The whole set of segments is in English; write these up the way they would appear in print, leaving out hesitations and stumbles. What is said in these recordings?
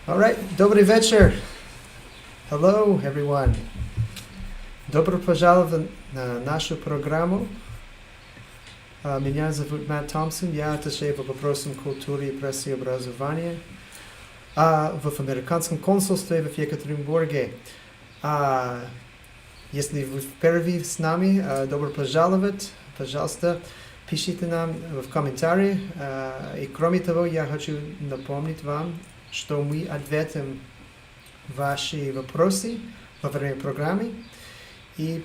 All right, добрый вечер. Hello, everyone. Добро пожаловать на нашу программу. Меня зовут Мэтт Томпсон, я атташе по вопросам культуры и прессы и образования в американском консульстве в Екатеринбурге. Если вы впервые с нами, добро пожаловать. Пожалуйста, пишите нам в комментарии. И кроме того, я хочу напомнить вам, что мы ответим ваши вопросы во время программы. И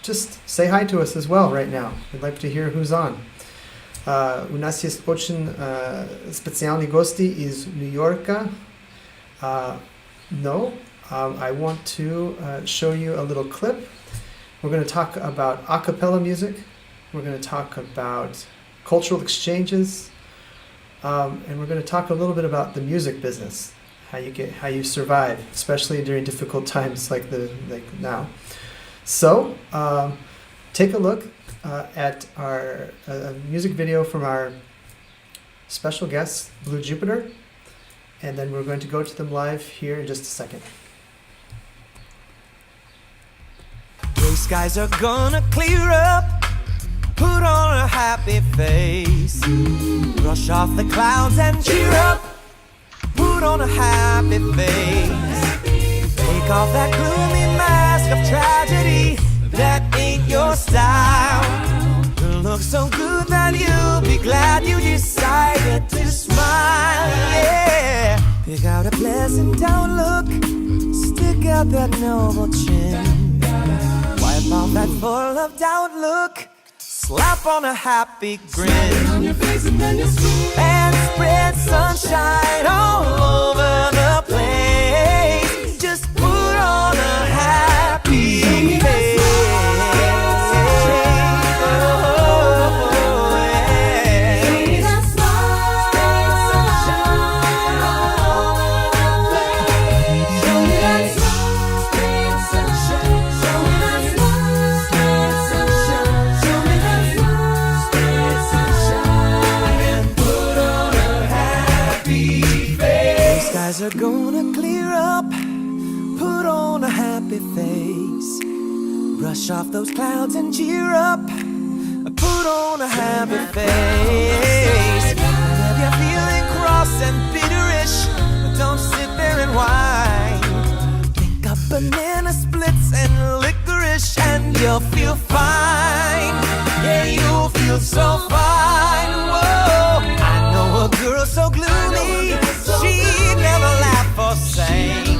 just say hi to us as well right now. We'd like to hear who's on. У нас есть очень специальные гости из Нью-Йорка. I want to show you a little clip. We're going to talk about a cappella music. We're going to talk about cultural exchanges. And we're going to talk a little bit about the music business, how you survive, especially during difficult times like now. So, take a look at our music video from our special guest, Blue Jupiter, and then we're going to go to them live here in just a second. Gray skies are gonna clear up. Put on a happy face. Brush off the clouds and cheer up. Put on a happy face. Take off that gloomy mask of tragedy. That ain't your style. You look so good that you'll be glad you decided to smile. Yeah. Pick out a pleasant outlook. Stick out that noble chin. Wipe off that full of doubt look. Slap on a happy grin. Smile on your face and then you scream. And spread sunshine all over the place. Just put on a happy face. Are gonna clear up. Put on a happy face. Brush off those clouds and cheer up. Put on a happy face. If you're feeling cross and bitterish, don't sit there and whine. Think of banana splits and licorice and you'll feel fine. Yeah, you'll feel so fine. Whoa, I know a girl so gloomy. She'd never laugh or sing.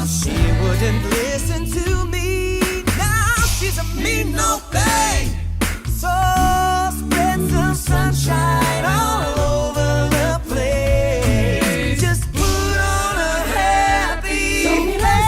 She wouldn't listen to me. Now she's a mean old thing. So spread some sunshine all over the place. Just put on a happy face.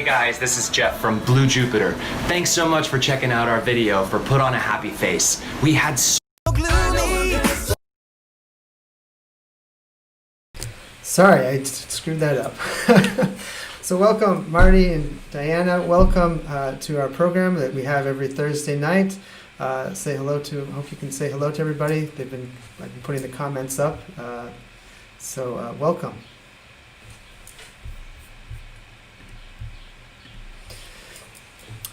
Guys, this is Jeff from Blue Jupiter. Thanks so much for checking out our video for Put on a Happy Face. We had so Sorry, I screwed that up. So welcome, Marty and Diana. Welcome to our program that we have every Thursday night. Say hello to, hope you can say hello to everybody. I've been putting the comments up. So welcome.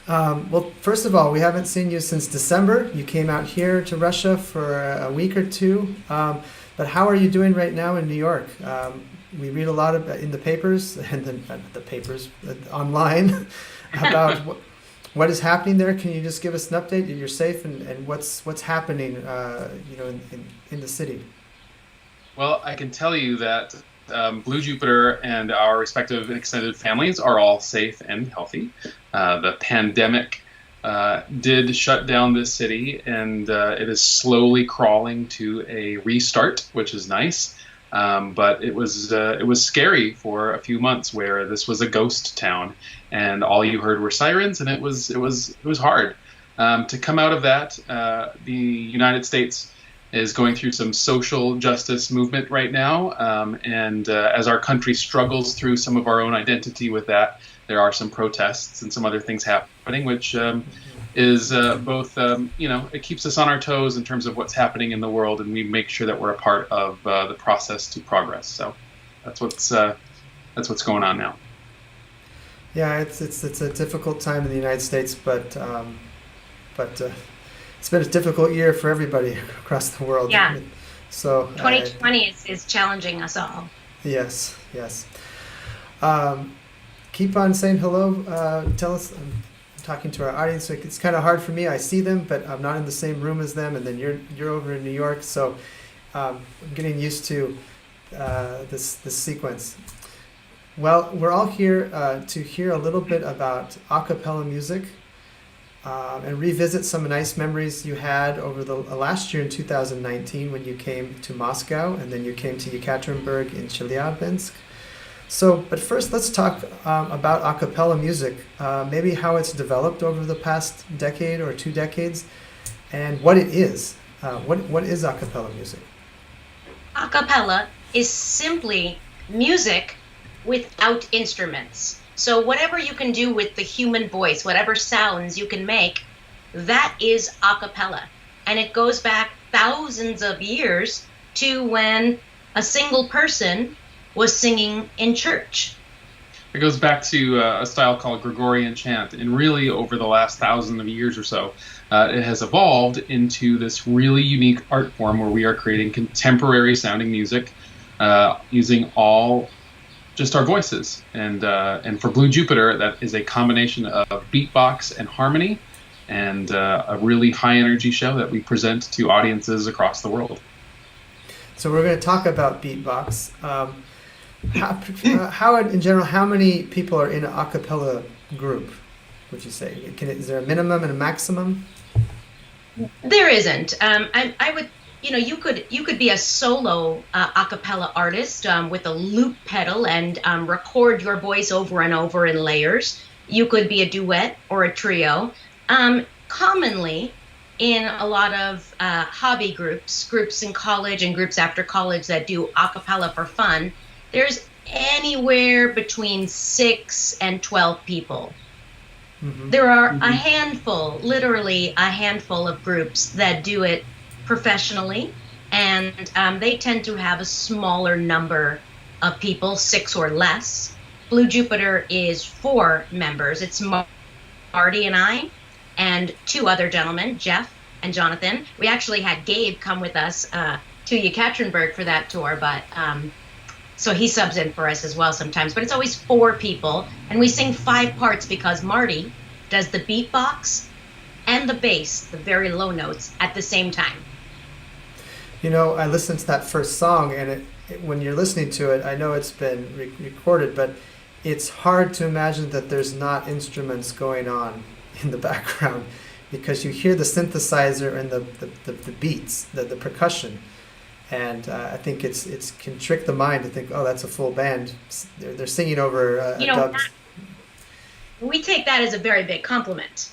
Well, first of all, we haven't seen you since December. You came out here to Russia for a week or two. But how are you doing right now in New York? We read a lot in the papers and the papers online about what is happening there. Can you just give us an update? You're safe, and what's happening, in the city? Well, I can tell you that Blue Jupiter and our respective extended families are all safe and healthy. The pandemic did shut down this city, and it is slowly crawling to a restart, which is nice. But it was scary for a few months, where this was a ghost town, and all you heard were sirens, and it was hard. To come out of that, the United States is going through some social justice movement right now, and as our country struggles through some of our own identity with that, there are some protests and some other things happening, which is both, it keeps us on our toes in terms of what's happening in the world, and we make sure that we're a part of the process to progress. So that's what's going on now. Yeah, it's a difficult time in the United States, but it's been a difficult year for everybody across the world. Yeah. So 2020 is challenging us all. Yes. Keep on saying hello. Tell us. I'm talking to our audience. So it's kind of hard for me. I see them, but I'm not in the same room as them. And then you're over in New York, so I'm getting used to this sequence. Well, we're all here to hear a little bit about a cappella music. And revisit some nice memories you had over the last year in 2019 when you came to Moscow, and then you came to Yekaterinburg in Chelyabinsk. So, but first let's talk about a cappella music, maybe how it's developed over the past decade or 2 decades, and what it is. What is a cappella music? A cappella is simply music without instruments. So whatever you can do with the human voice, whatever sounds you can make, that is a cappella. And it goes back thousands of years to when a single person was singing in church. It goes back to a style called Gregorian chant, and really over the last 1,000 of years or so, it has evolved into this really unique art form where we are creating contemporary sounding music using all just our voices. And for Blue Jupiter, that is a combination of beatbox and harmony, and a really high energy show that we present to audiences across the world. So we're going to talk about beatbox. How in general, how many people are in an a cappella group, would you say? Is there a minimum and a maximum? There isn't. I would, you could be a solo a cappella artist with a loop pedal and record your voice over and over in layers. You could be a duet or a trio. Commonly, in a lot of hobby groups in college and groups after college that do a cappella for fun, there's anywhere between 6 and 12 people. Mm-hmm. There are a handful, literally a handful of groups that do it professionally, and they tend to have a smaller number of people, 6 or less. Blue Jupiter is 4 members. It's Marty and I, and 2 other gentlemen, Jeff and Jonathan. We actually had Gabe come with us to Yekaterinburg for that tour, but so he subs in for us as well sometimes. But it's always 4 people, and we sing 5 parts because Marty does the beatbox and the bass, the very low notes, at the same time. I listened to that first song, and when you're listening to it, I know it's been recorded, but it's hard to imagine that there's not instruments going on in the background, because you hear the synthesizer and the beats, the percussion, and I think it can trick the mind to think, oh, that's a full band. They're singing over dubs. We take that as a very big compliment.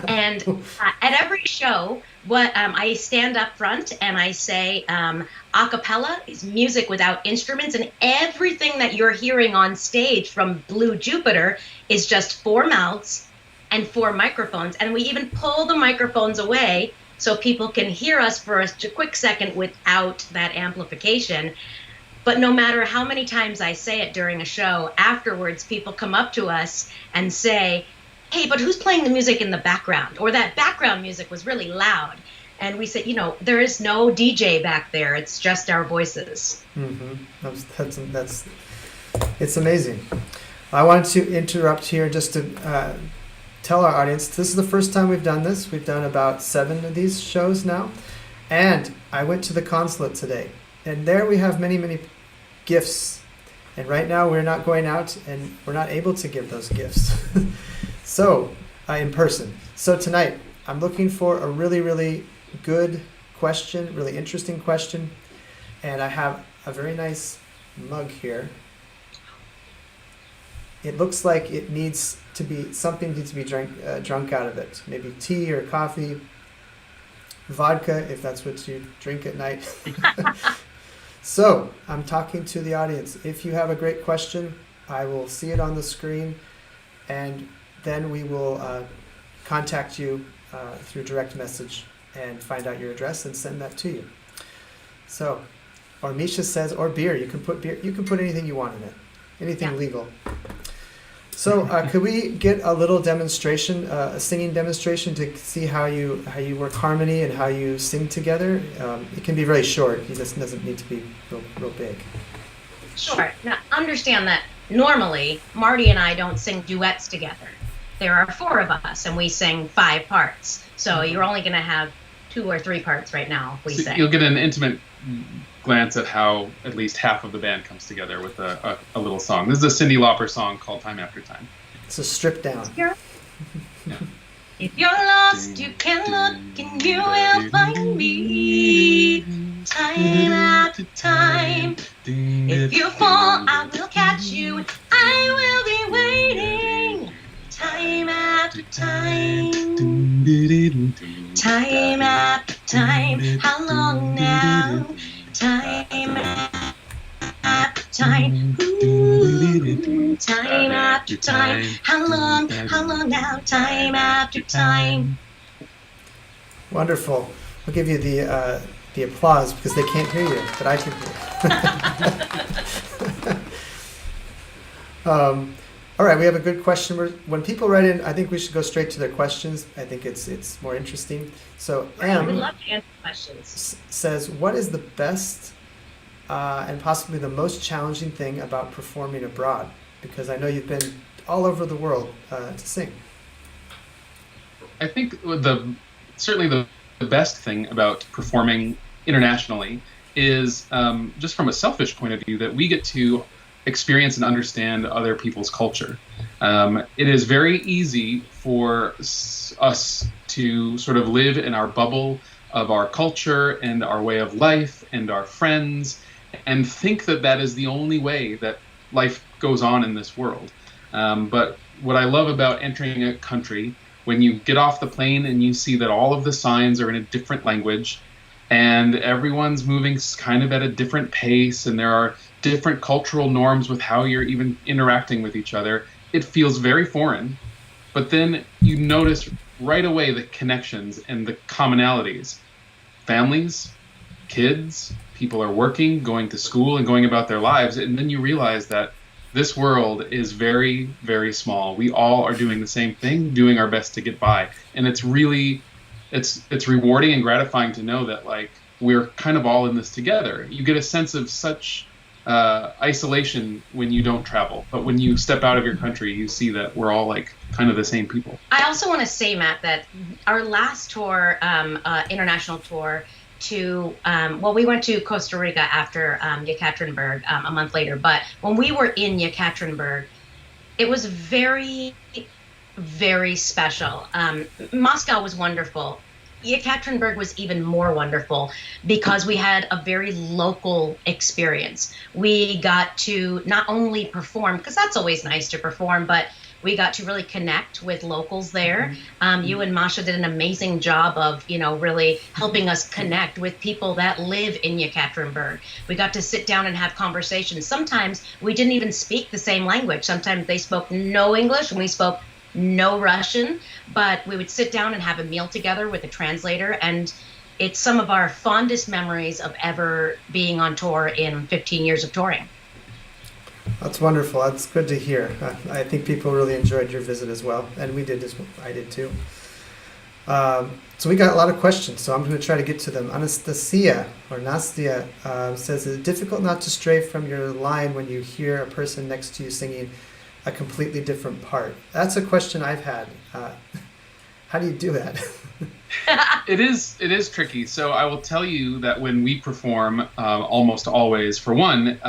And at every show, I stand up front and I say, a cappella is music without instruments, and everything that you're hearing on stage from Blue Jupiter is just 4 mouths and 4 microphones. And we even pull the microphones away so people can hear us for a quick second without that amplification. But no matter how many times I say it during a show, afterwards people come up to us and say, hey, but who's playing the music in the background? Or that background music was really loud. And we say, there is no DJ back there. It's just our voices. Mm-hmm. It's amazing. I wanted to interrupt here just to tell our audience, this is the first time we've done this. We've done about 7 of these shows now. And I went to the consulate today. And there we have many, many gifts And right now we're not going out and we're not able to give those gifts. So, in person. So tonight, I'm looking for a really, really good question, really interesting question. And I have a very nice mug here. It looks like it needs to be, something needs to be drunk out of it. Maybe tea or coffee, vodka, if that's what you drink at night. So, I'm talking to the audience. If you have a great question, I will see it on the screen, and then we will contact you through direct message and find out your address and send that to you. So, or Misha says, or beer. You can put beer. You can put anything you want in it, anything legal. So, could we get a little demonstration, a singing demonstration, to see how you work harmony and how you sing together? It can be very short. It just doesn't need to be real big. Sure. Now, understand that normally Marty and I don't sing duets together. There are 4 of us, and we sing 5 parts. So you're only going to have 2 or 3 parts right now if we sing. You'll get an intimate glance at how at least half of the band comes together with a little song. This is a Cyndi Lauper song called Time After Time. It's a stripped down. Yeah. If you're lost, you can look and you will find me. Time after time. If you fall, I will catch you. And I will be waiting. Time after time. Time after time. How long now? Time after time. Ooh, time after time. How long now? Time after time. Wonderful. I'll give you the applause because they can't hear you, but I can hear. All right, we have a good question. When people write in, I think we should go straight to their questions. I think it's more interesting. So I would love to answer questions. Says, what is the best and possibly the most challenging thing about performing abroad? Because I know you've been all over the world to sing. I think certainly the best thing about performing internationally is just from a selfish point of view that we get to experience and understand other people's culture. It is very easy for us to sort of live in our bubble of our culture and our way of life and our friends and think that that is the only way that life goes on in this world. But what I love about entering a country, when you get off the plane and you see that all of the signs are in a different language and everyone's moving kind of at a different pace and there are different cultural norms with how you're even interacting with each other, it feels very foreign. But then you notice right away the connections and the commonalities. Families, kids, people are working, going to school and going about their lives. And then you realize that this world is very, very small. We all are doing the same thing, doing our best to get by. And it's really, it's rewarding and gratifying to know that like we're kind of all in this together. You get a sense of such isolation when you don't travel, but when you step out of your country, you see that we're all like kind of the same people. I also want to say, Matt, that our last tour, international tour, we went to Costa Rica after Yekaterinburg a month later. But when we were in Yekaterinburg, it was very, very special. Moscow was wonderful. Yekaterinburg was even more wonderful because we had a very local experience. We got to not only perform, because that's always nice to perform, but we got to really connect with locals there. You and Masha did an amazing job of, really helping us connect with people that live in Yekaterinburg. We got to sit down and have conversations. Sometimes we didn't even speak the same language. Sometimes they spoke no English and we spoke no Russian, but we would sit down and have a meal together with a translator. And it's some of our fondest memories of ever being on tour in 15 years of touring. That's wonderful. That's good to hear. I think people really enjoyed your visit as well, and we did I did too. So we got a lot of questions, so I'm going to try to get to them. Anastasia says, is it difficult not to stray from your line when you hear a person next to you singing a completely different part? That's a question I've had. How do you do that? It is tricky. So I will tell you that when we perform, almost always, for one,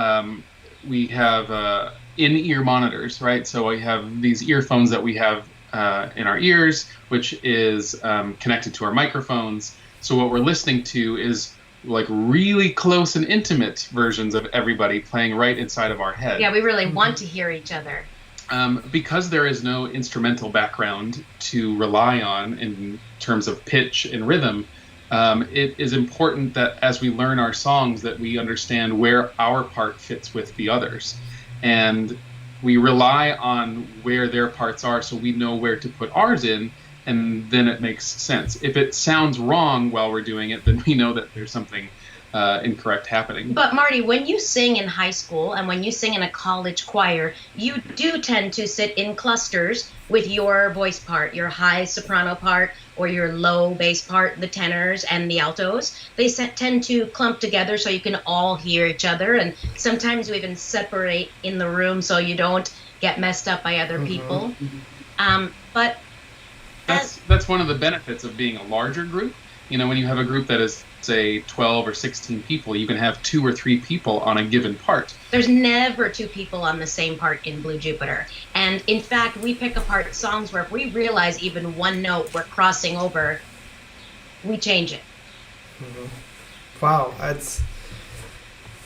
we have in-ear monitors, right? So we have these earphones that we have in our ears, which is connected to our microphones. So what we're listening to is like really close and intimate versions of everybody playing right inside of our head. Yeah, we really want to hear each other. Because there is no instrumental background to rely on in terms of pitch and rhythm, it is important that as we learn our songs that we understand where our part fits with the others. And we rely on where their parts are so we know where to put ours in, and then it makes sense. If it sounds wrong while we're doing it, then we know that there's something incorrect happening. But Marty, when you sing in high school and when you sing in a college choir, you do tend to sit in clusters with your voice part, your high soprano part or your low bass part, the tenors and the altos. They tend to clump together so you can all hear each other, and sometimes you even separate in the room so you don't get messed up by other people. But that's one of the benefits of being a larger group. You know, when you have a group that is, say, 12 or 16 people, you can have 2 or 3 people on a given part. There's never 2 people on the same part in Blue Jupiter. And in fact, we pick apart songs where if we realize even one note we're crossing over, we change it. Wow,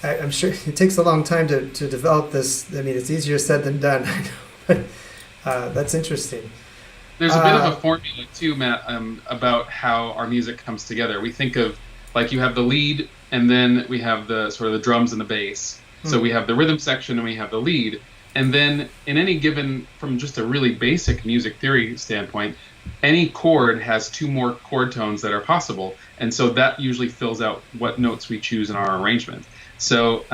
I'm sure it takes a long time to develop this. I mean, it's easier said than done, I know, but that's interesting. There's a bit of a formula too, Matt, about how our music comes together. We think of, like, you have the lead, and then we have the sort of the drums and the bass. So we have the rhythm section and we have the lead. And then in any given, from just a really basic music theory standpoint, any chord has 2 more chord tones that are possible. And so that usually fills out what notes we choose in our arrangement. So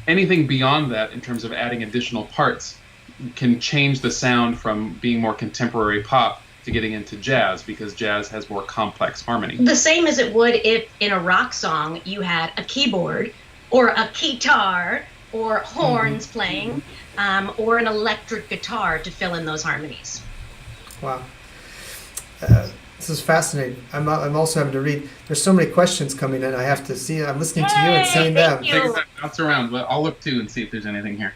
anything beyond that in terms of adding additional parts can change the sound from being more contemporary pop to getting into jazz, because jazz has more complex harmony. The same as it would if in a rock song you had a keyboard or a guitar or horns playing or an electric guitar to fill in those harmonies. Wow. This is fascinating. I'm also having to read. There's so many questions coming in. I have to see. I'm listening to you and seeing them. Take a second, bounce around, but I'll look too and see if there's anything here.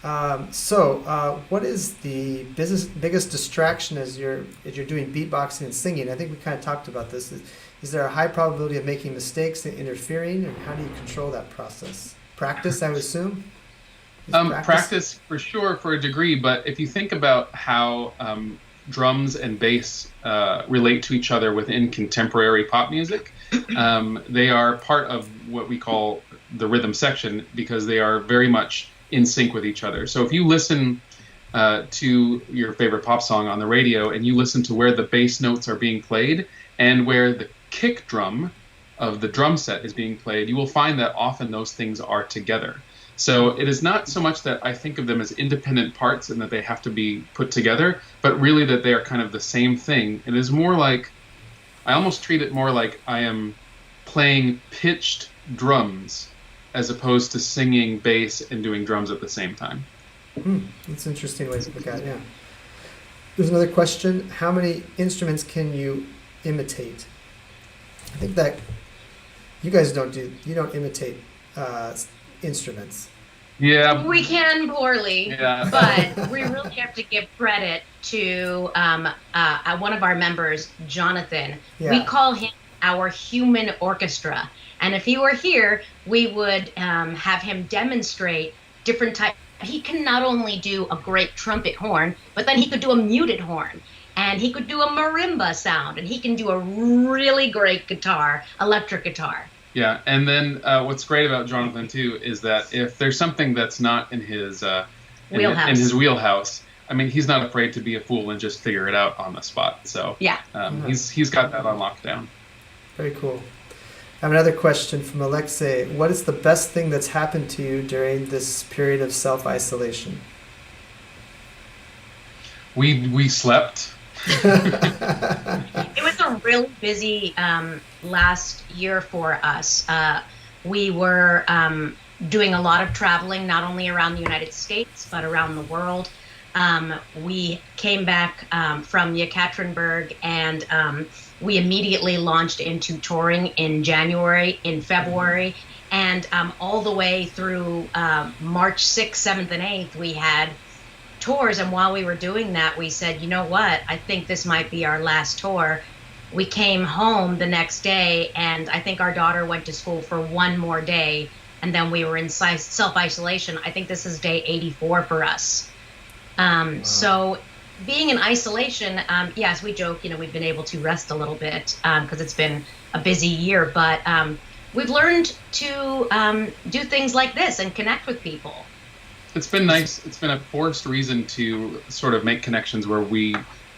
What is the biggest distraction as you're doing beatboxing and singing? I think we kind of talked about this. Is there a high probability of making mistakes and interfering, and how do you control that process? Practice, I would assume? Practice for sure, for a degree, but if you think about how drums and bass relate to each other within contemporary pop music, they are part of what we call the rhythm section, because they are very much in sync with each other. So if you listen to your favorite pop song on the radio and you listen to where the bass notes are being played and where the kick drum of the drum set is being played, you will find that often those things are together. So it is not so much that I think of them as independent parts and that they have to be put together, but really that they are kind of the same thing. It is more like, I almost treat it more like I am playing pitched drums as opposed to singing bass and doing drums at the same time. That's an interesting way to look at it, yeah. There's another question. How many instruments can you imitate? I think that you guys don't imitate instruments. Yeah. We can poorly, but we really have to give credit to one of our members, Jonathan. Yeah. We call him our human orchestra. And if he were here, we would have him demonstrate different types. He can not only do a great trumpet horn, but then he could do a muted horn. And he could do a marimba sound. And he can do a really great guitar, electric guitar. Yeah, and then what's great about Jonathan, too, is that if there's something that's not in his wheelhouse, I mean, he's not afraid to be a fool and just figure it out on the spot. So yeah, he's got that on lockdown. Very cool. I have another question from Alexei. What is the best thing that's happened to you during this period of self-isolation? We slept. It was a really busy last year for us. We were doing a lot of traveling, not only around the United States, but around the world. We came back from Yekaterinburg, and we immediately launched into touring in January, in February, And all the way through March 6th, 7th, and 8th, we had tours. And while we were doing that, we said, you know what? I think this might be our last tour. We came home the next day, and I think our daughter went to school for one more day, and then we were in self-isolation. I think this is day 84 for us. Wow. So being in isolation, yes, we joke, we've been able to rest a little bit because it's been a busy year, but we've learned to do things like this and connect with people. It's been nice. It's been a forced reason to sort of make connections where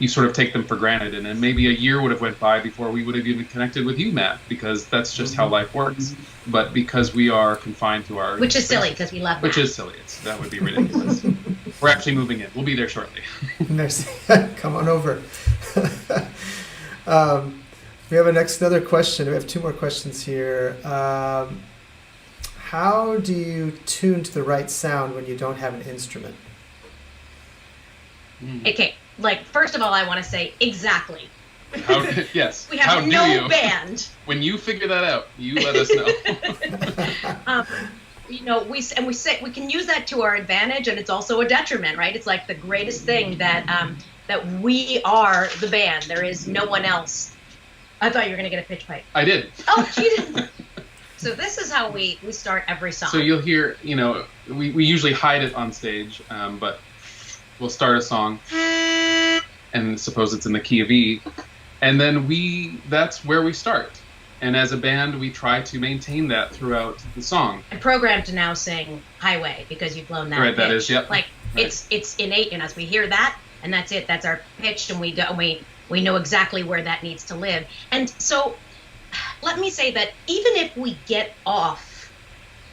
you sort of take them for granted, and then maybe a year would have went by before we would have even connected with you, Matt, because that's just how life works. But because we are confined to our which is silly because we love Matt. Which is silly. That would be ridiculous. We're actually moving in. We'll be there shortly. Nice. Come on over. We have another question. We have two more questions here. How do you tune to the right sound when you don't have an instrument? Okay. First of all, I want to say exactly. Yes. We have no band. When you figure that out, you let us know. We say we can use that to our advantage, and it's also a detriment, right? It's like the greatest thing that we are the band. There is no one else. I thought you were going to get a pitch pipe. I did. Oh, you didn't. So this is how we start every song. So you'll hear, we usually hide it on stage, but we'll start a song, and suppose it's in the key of E, and then that's where we start. And as a band, we try to maintain that throughout the song. I'm programmed to now sing highway because you've blown that right, pitch. That is, yep. Right. It's innate in us. We hear that, and that's it. That's our pitch, and we know exactly where that needs to live. And so let me say that even if we get off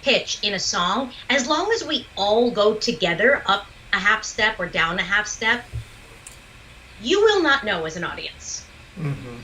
pitch in a song, as long as we all go together up a half step or down a half step, you will not know as an audience. Mm-hmm.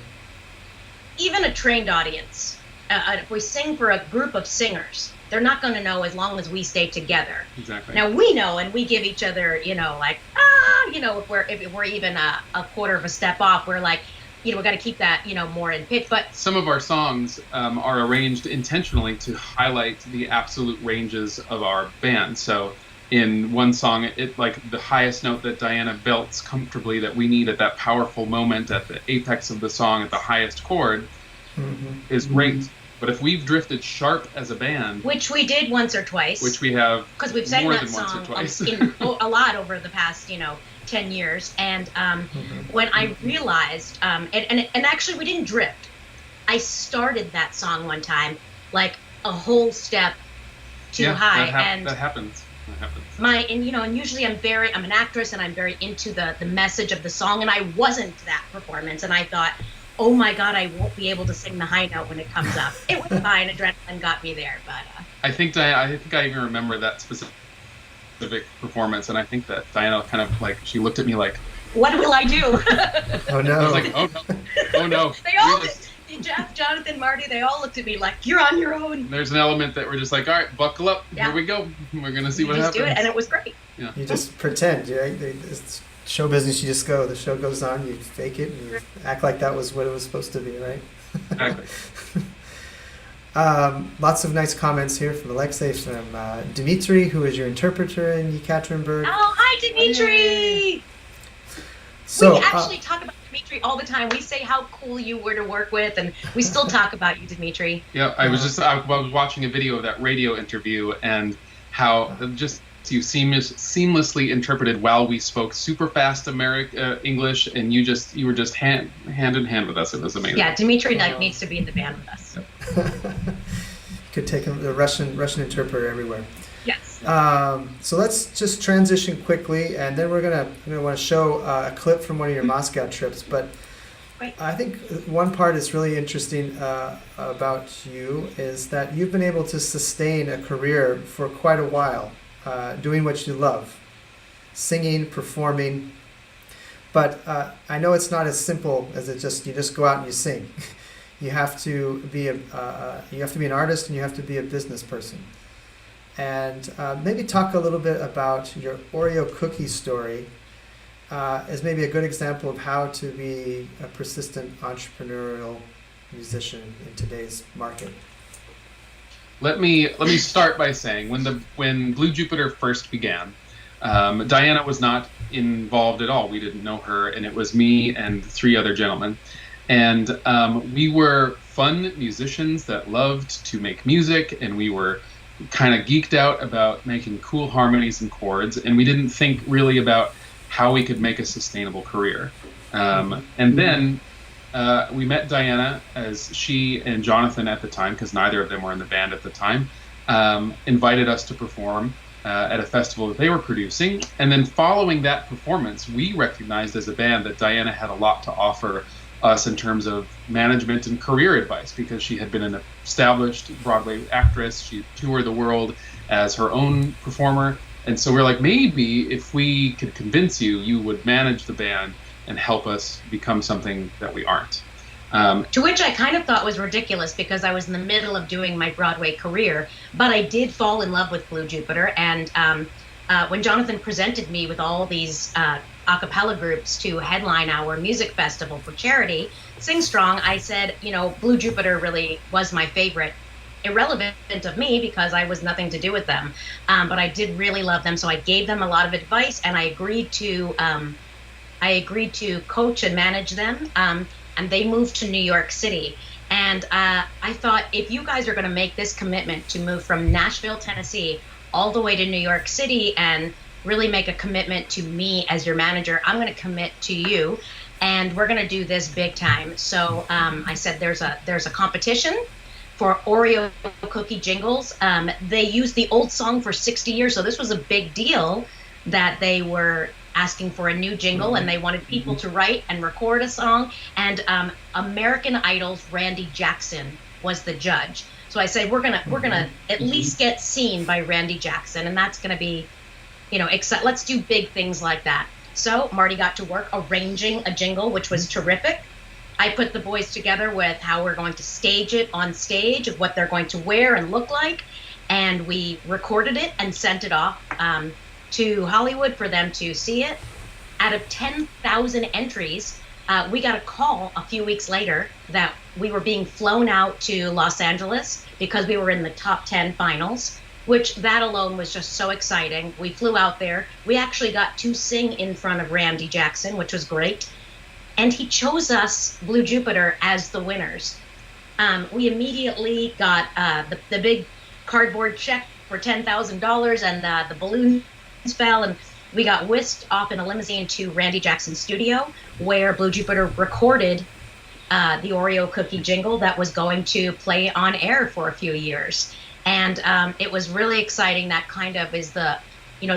Even a trained audience, if we sing for a group of singers, they're not going to know as long as we stay together. Exactly. Now we know, and we give each other, if we're even a quarter of a step off, we're like, we got to keep that, more in pitch. But some of our songs are arranged intentionally to highlight the absolute ranges of our band. So in one song, it like the highest note that Diana belts comfortably that we need at that powerful moment at the apex of the song at the highest chord is great. But if we've drifted sharp as a band, which we did once or twice, which we have because we've sang more that than once or song twice. A lot over the past 10 years, and when I realized, and actually we didn't drift. I started that song one time like a whole step too high, and that happens. And usually I'm an actress, and I'm very into the message of the song, and I wasn't that performance, and I thought, oh my God, I won't be able to sing the high note when it comes up. It was fine. Adrenaline got me there, but I think I even remember that specific performance, and I think that Diana kind of she looked at me like, what will I do? Oh no. I was like, oh no. They all Jeff, Jonathan, Marty, they all looked at me like, you're on your own. There's an element that we're just like, all right, buckle up. Yeah. Here we go. We're going to see what happens. Just do it, and it was great. Yeah. You just pretend. It's show business, you just go. The show goes on, you fake it, and you act like that was what it was supposed to be, right? Exactly. Lots of nice comments here from Alexei, from Dimitri, who is your interpreter in Yekaterinburg. Oh, hi, Dimitri! So, we actually talk about Dimitri all the time. We say how cool you were to work with, and we still talk about you, Dimitri. Yeah, I was watching a video of that radio interview, and how just you seamlessly interpreted while we spoke super fast English, and you were just hand in hand with us. It was amazing. Yeah, Dimitri needs to be in the band with us. You could take him, the Russian interpreter everywhere. Yes. So let's just transition quickly, and then we're gonna want to show a clip from one of your Moscow trips. But right. I think one part that's really interesting about you is that you've been able to sustain a career for quite a while, doing what you love, singing, performing. But I know it's not as simple as you just go out and you sing. You have to be an artist, and you have to be a business person. And maybe talk a little bit about your Oreo cookie story as maybe a good example of how to be a persistent entrepreneurial musician in today's market. Let me start by saying when Blue Jupiter first began, Diana was not involved at all. We didn't know her, and it was me and 3 other gentlemen. And we were fun musicians that loved to make music, and we were kind of geeked out about making cool harmonies and chords, and we didn't think really about how we could make a sustainable career. And then we met Diana as she and Jonathan at the time, because neither of them were in the band at the time, invited us to perform at a festival that they were producing. And then following that performance, we recognized as a band that Diana had a lot to offer us in terms of management and career advice, because she had been an established Broadway actress. She toured the world as her own performer. And so we're like, maybe if we could convince you, you would manage the band and help us become something that we aren't. To which I kind of thought was ridiculous, because I was in the middle of doing my Broadway career, but I did fall in love with Blue Jupiter. And when Jonathan presented me with all these a cappella groups to headline our music festival for charity, Sing Strong, I said, Blue Jupiter really was my favorite. Irrelevant of me, because I was nothing to do with them, but I did really love them. So I gave them a lot of advice, and I agreed to coach and manage them. And they moved to New York City. And I thought, if you guys are going to make this commitment to move from Nashville, Tennessee, all the way to New York City and really make a commitment to me as your manager, I'm going to commit to you, and we're going to do this big time. So I said, there's a competition for Oreo cookie jingles. They used the old song for 60 years, so this was a big deal that they were asking for a new jingle, and they wanted people to write and record a song. And American Idol's Randy Jackson was the judge. So I said, we're gonna at least get seen by Randy Jackson, and that's gonna be, let's do big things like that. So Marty got to work arranging a jingle, which was terrific. I put the boys together with how we're going to stage it on stage, of what they're going to wear and look like, and we recorded it and sent it off to Hollywood for them to see it. Out of 10,000 entries, we got a call a few weeks later that we were being flown out to Los Angeles because we were in the top 10 finals, which that alone was just so exciting. We flew out there. We actually got to sing in front of Randy Jackson, which was great. And he chose us, Blue Jupiter, as the winners. We immediately got the big cardboard check for $10,000, and the balloons fell, and we got whisked off in a limousine to Randy Jackson's studio, where Blue Jupiter recorded the Oreo cookie jingle that was going to play on air for a few years. And it was really exciting. That kind of is the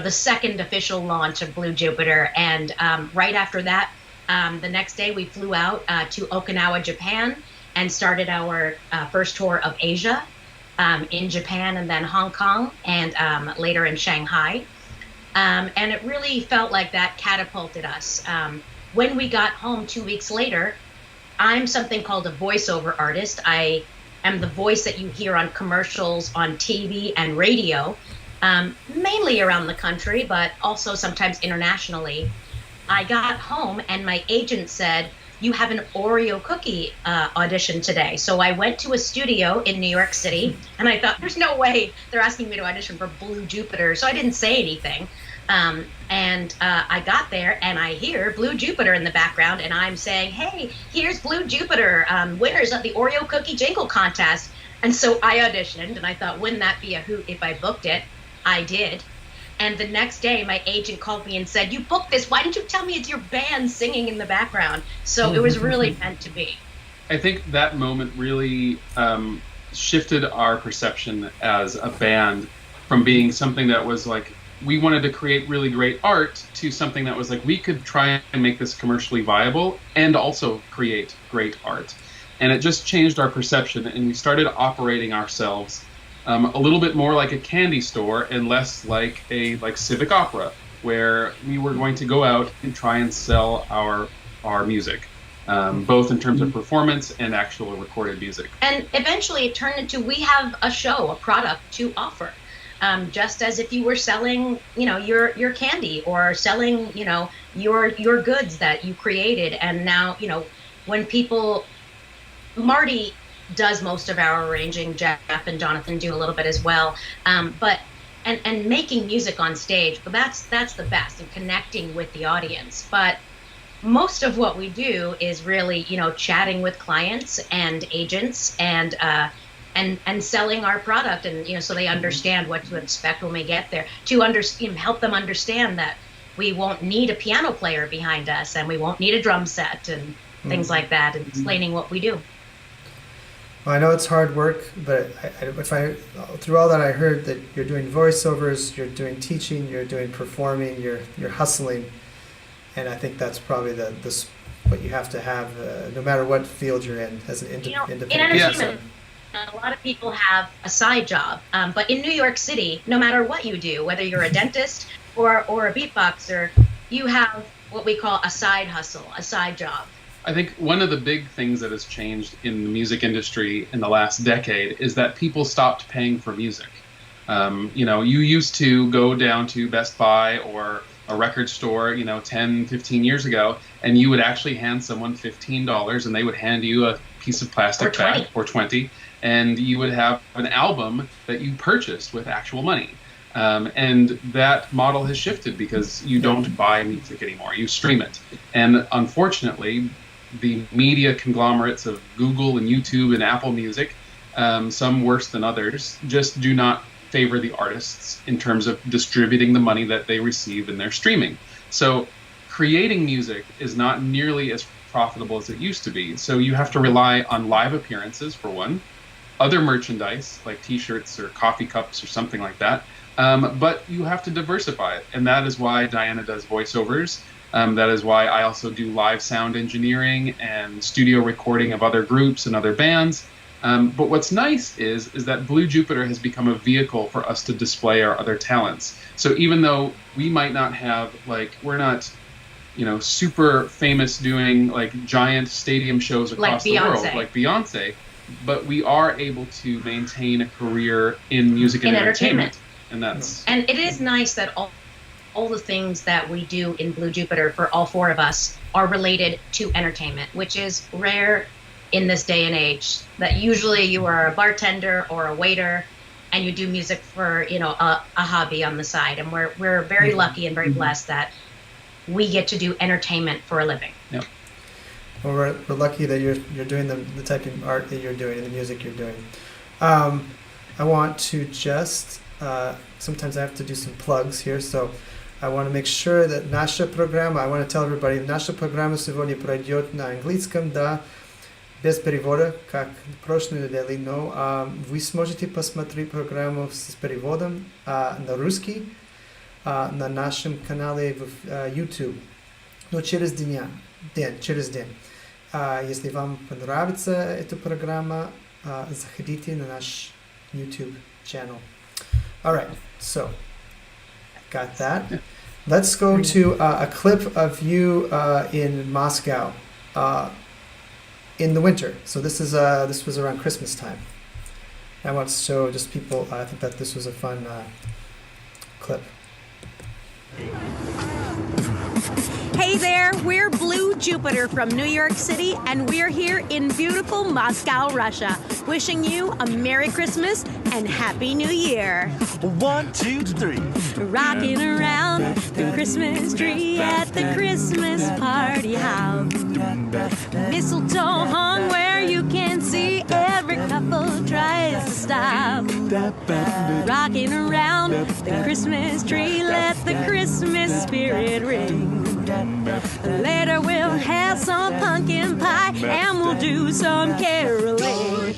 second official launch of Blue Jupiter. And right after that, the next day we flew out to Okinawa, Japan, and started our first tour of Asia in Japan, and then Hong Kong, and later in Shanghai. And it really felt like that catapulted us. When we got home 2 weeks later, I'm something called a voiceover artist. I am the voice that you hear on commercials, on TV and radio, mainly around the country, but also sometimes internationally. I got home and my agent said, "You have an Oreo cookie audition today." So I went to a studio in New York City, and I thought, there's no way they're asking me to audition for Blue Jupiter. So I didn't say anything. I got there and I hear Blue Jupiter in the background, and I'm saying, "Hey, here's Blue Jupiter, winners of the Oreo cookie jingle contest." And so I auditioned, and I thought, wouldn't that be a hoot if I booked it? I did. And the next day, my agent called me and said, "You booked this. Why didn't you tell me it's your band singing in the background?" So it was really meant to be. I think that moment really shifted our perception as a band from being something that was like, we wanted to create really great art, to something that was like, we could try and make this commercially viable and also create great art. And it just changed our perception, and we started operating ourselves a little bit more like a candy store and less like a civic opera, where we were going to go out and try and sell our music, both in terms of performance and actual recorded music. And eventually it turned into, we have a show, a product to offer. Just as if you were selling, your candy, or selling, your goods that you created. And now, when people, Marty does most of our arranging. Jeff and Jonathan do a little bit as well. But making music on stage, but that's the best, and connecting with the audience. But most of what we do is really, chatting with clients and agents and selling our product, and so they understand what to expect when we get there. To help them understand that we won't need a piano player behind us, and we won't need a drum set and things like that, and explaining what we do. Well, I know it's hard work, but through all that, I heard that you're doing voiceovers, you're doing teaching, you're doing performing, you're hustling, and I think that's probably what you have to have, no matter what field you're in, as an independent in entertainment. person. A lot of people have a side job, but in New York City, no matter what you do, whether you're a dentist or a beatboxer, you have what we call a side hustle, a side job. I think one of the big things that has changed in the music industry in the last decade is that people stopped paying for music. You used to go down to Best Buy or a record store, 10, 15 years ago, and you would actually hand someone $15, and they would hand you a piece of plastic bag for 20, and you would have an album that you purchased with actual money. And that model has shifted because you don't buy music anymore, you stream it. And unfortunately, the media conglomerates of Google and YouTube and Apple Music, some worse than others, just do not favor the artists in terms of distributing the money that they receive in their streaming. So creating music is not nearly as profitable as it used to be. So you have to rely on live appearances, for one, other merchandise like t-shirts or coffee cups or something like that. But you have to diversify it. And that is why Diana does voiceovers. That is why I also do live sound engineering and studio recording of other groups and other bands. But what's nice is that Blue Jupiter has become a vehicle for us to display our other talents. So even though we might not have, we're not, super famous doing giant stadium shows across the world like Beyonce, but we are able to maintain a career in music and entertainment. And it is nice that all the things that we do in Blue Jupiter for all four of us are related to entertainment, which is rare in this day and age. That usually you are a bartender or a waiter and you do music for, a hobby on the side. And we're very lucky and very blessed that we get to do entertainment for a living. Yeah. Well, we're lucky that you're doing the type of art that you're doing and the music you're doing. I want to just, sometimes I have to do some plugs here, so I want to make sure that наша программа, I want to tell everybody, наша программа сегодня пройдет на английском, да, без перевода, как в прошлой неделе, но вы сможете посмотреть программу с переводом на русский на нашем канале в YouTube, но через день. Если вам понравится эта программа, заходите на наш YouTube channel. All right, so got that. Let's go to a clip of you in Moscow in the winter. So this was around Christmas time. I want to show just people. I think that this was a fun clip. Hey there, we're Blue Jupiter from New York City, and we're here in beautiful Moscow, Russia, wishing you a Merry Christmas and Happy New Year. 1, 2, 3. Rocking around the Christmas tree at the Christmas party house. Mistletoe hung where you can see every couple tries to stop. Rocking around the Christmas tree, let the Christmas spirit ring. Later we'll have some pumpkin pie and we'll do some caroling.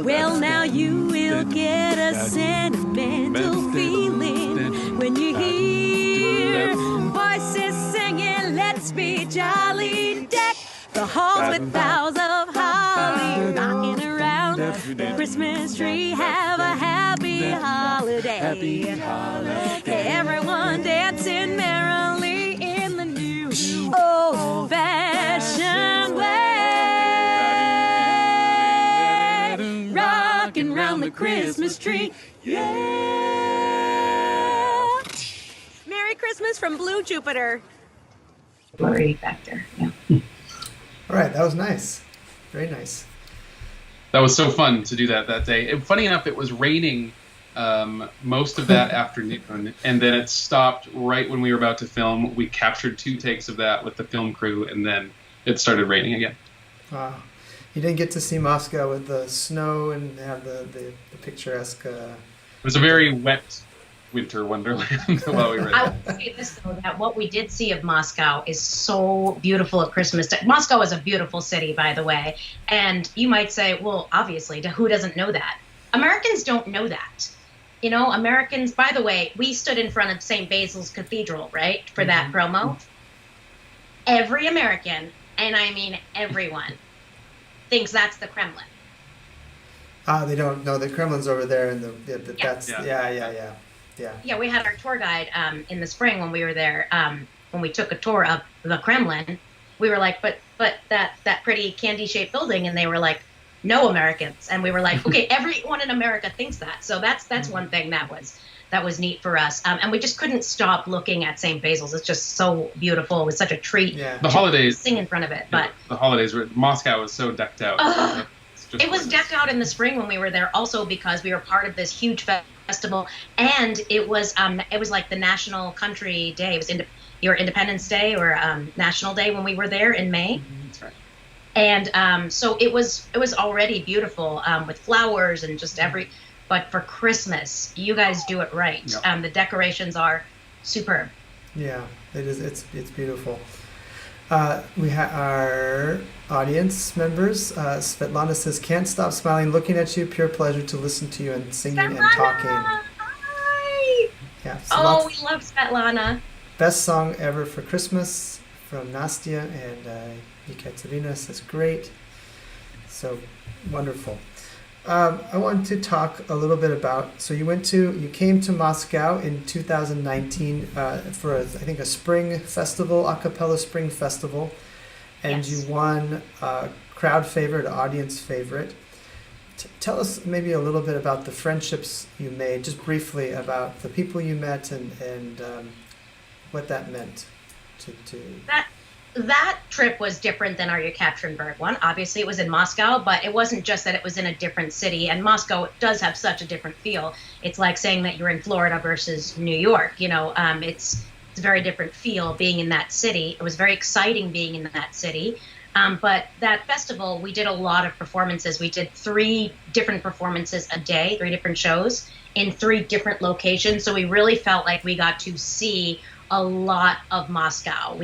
Well, now you will get a sentimental feeling when you hear voices singing, let's be jolly. Deck the halls with boughs of holly, rocking around the Christmas tree. Have a happy holiday. Everyone dancing merrily in the new old-fashioned way, rocking round the Christmas tree. Yeah. Merry Christmas from Blue Jupiter. Blurry factor. Yeah. All right, that was nice. Very nice. That was so fun to do that day. And funny enough, it was raining most of that afternoon, and then it stopped right when we were about to film. We captured 2 takes of that with the film crew, and then it started raining again. Wow. You didn't get to see Moscow with the snow and have the picturesque... It was a very wet winter wonderland while we were I there. would say this, though, that what we did see of Moscow is so beautiful at Christmas. Moscow is a beautiful city, by the way. And you might say, well, obviously, who doesn't know that? Americans don't know that. You know, Americans, by the way, we stood in front of St. Basil's Cathedral, right, for that promo. Every American, and I mean everyone, thinks that's the Kremlin. They don't know the Kremlin's over there, and that's Yeah. Yeah, we had our tour guide in the spring when we were there. When we took a tour of the Kremlin, we were like, but that pretty candy-shaped building, and they were like, no Americans, and we were like, okay, everyone in America thinks that. So that's one thing that was neat for us, and we just couldn't stop looking at St. Basil's. It's just so beautiful. It was such a treat. Yeah. The holidays, sing in front of it, but the holidays were Moscow was so decked out. it was decked out in the spring when we were there, also because we were part of this huge festival, and it was like the National Country Day. It was your Independence Day or National Day when we were there in May. That's right. And so it was already beautiful with flowers and just but for Christmas, you guys do it right. Yep. The decorations are superb. Yeah, it is. It's beautiful. We have our audience members. Svetlana says, "Can't stop smiling, looking at you. Pure pleasure to listen to you and singing and talking." Hi! Yeah. So Oh, we love Svetlana. best song ever for Christmas from Nastya, and Ekaterina says, "Great." So wonderful. I want to talk a little bit about. So you came to Moscow in 2019 for I think a spring festival, a cappella spring festival, and Yes. you won crowd favorite, audience favorite. Tell us maybe a little bit about the friendships you made, just briefly about the people you met and what that meant to. That trip was different than our Yekaterinburg one. Obviously, it was in Moscow, but it wasn't just that it was in a different city. And Moscow does have such a different feel. It's like saying that you're in Florida versus New York. You know, it's a very different feel being in that city. It was very exciting being in that city. But that festival, we did a lot of performances. We did 3 different performances a day, 3 different shows in 3 different locations. So we really felt like we got to see a lot of Moscow.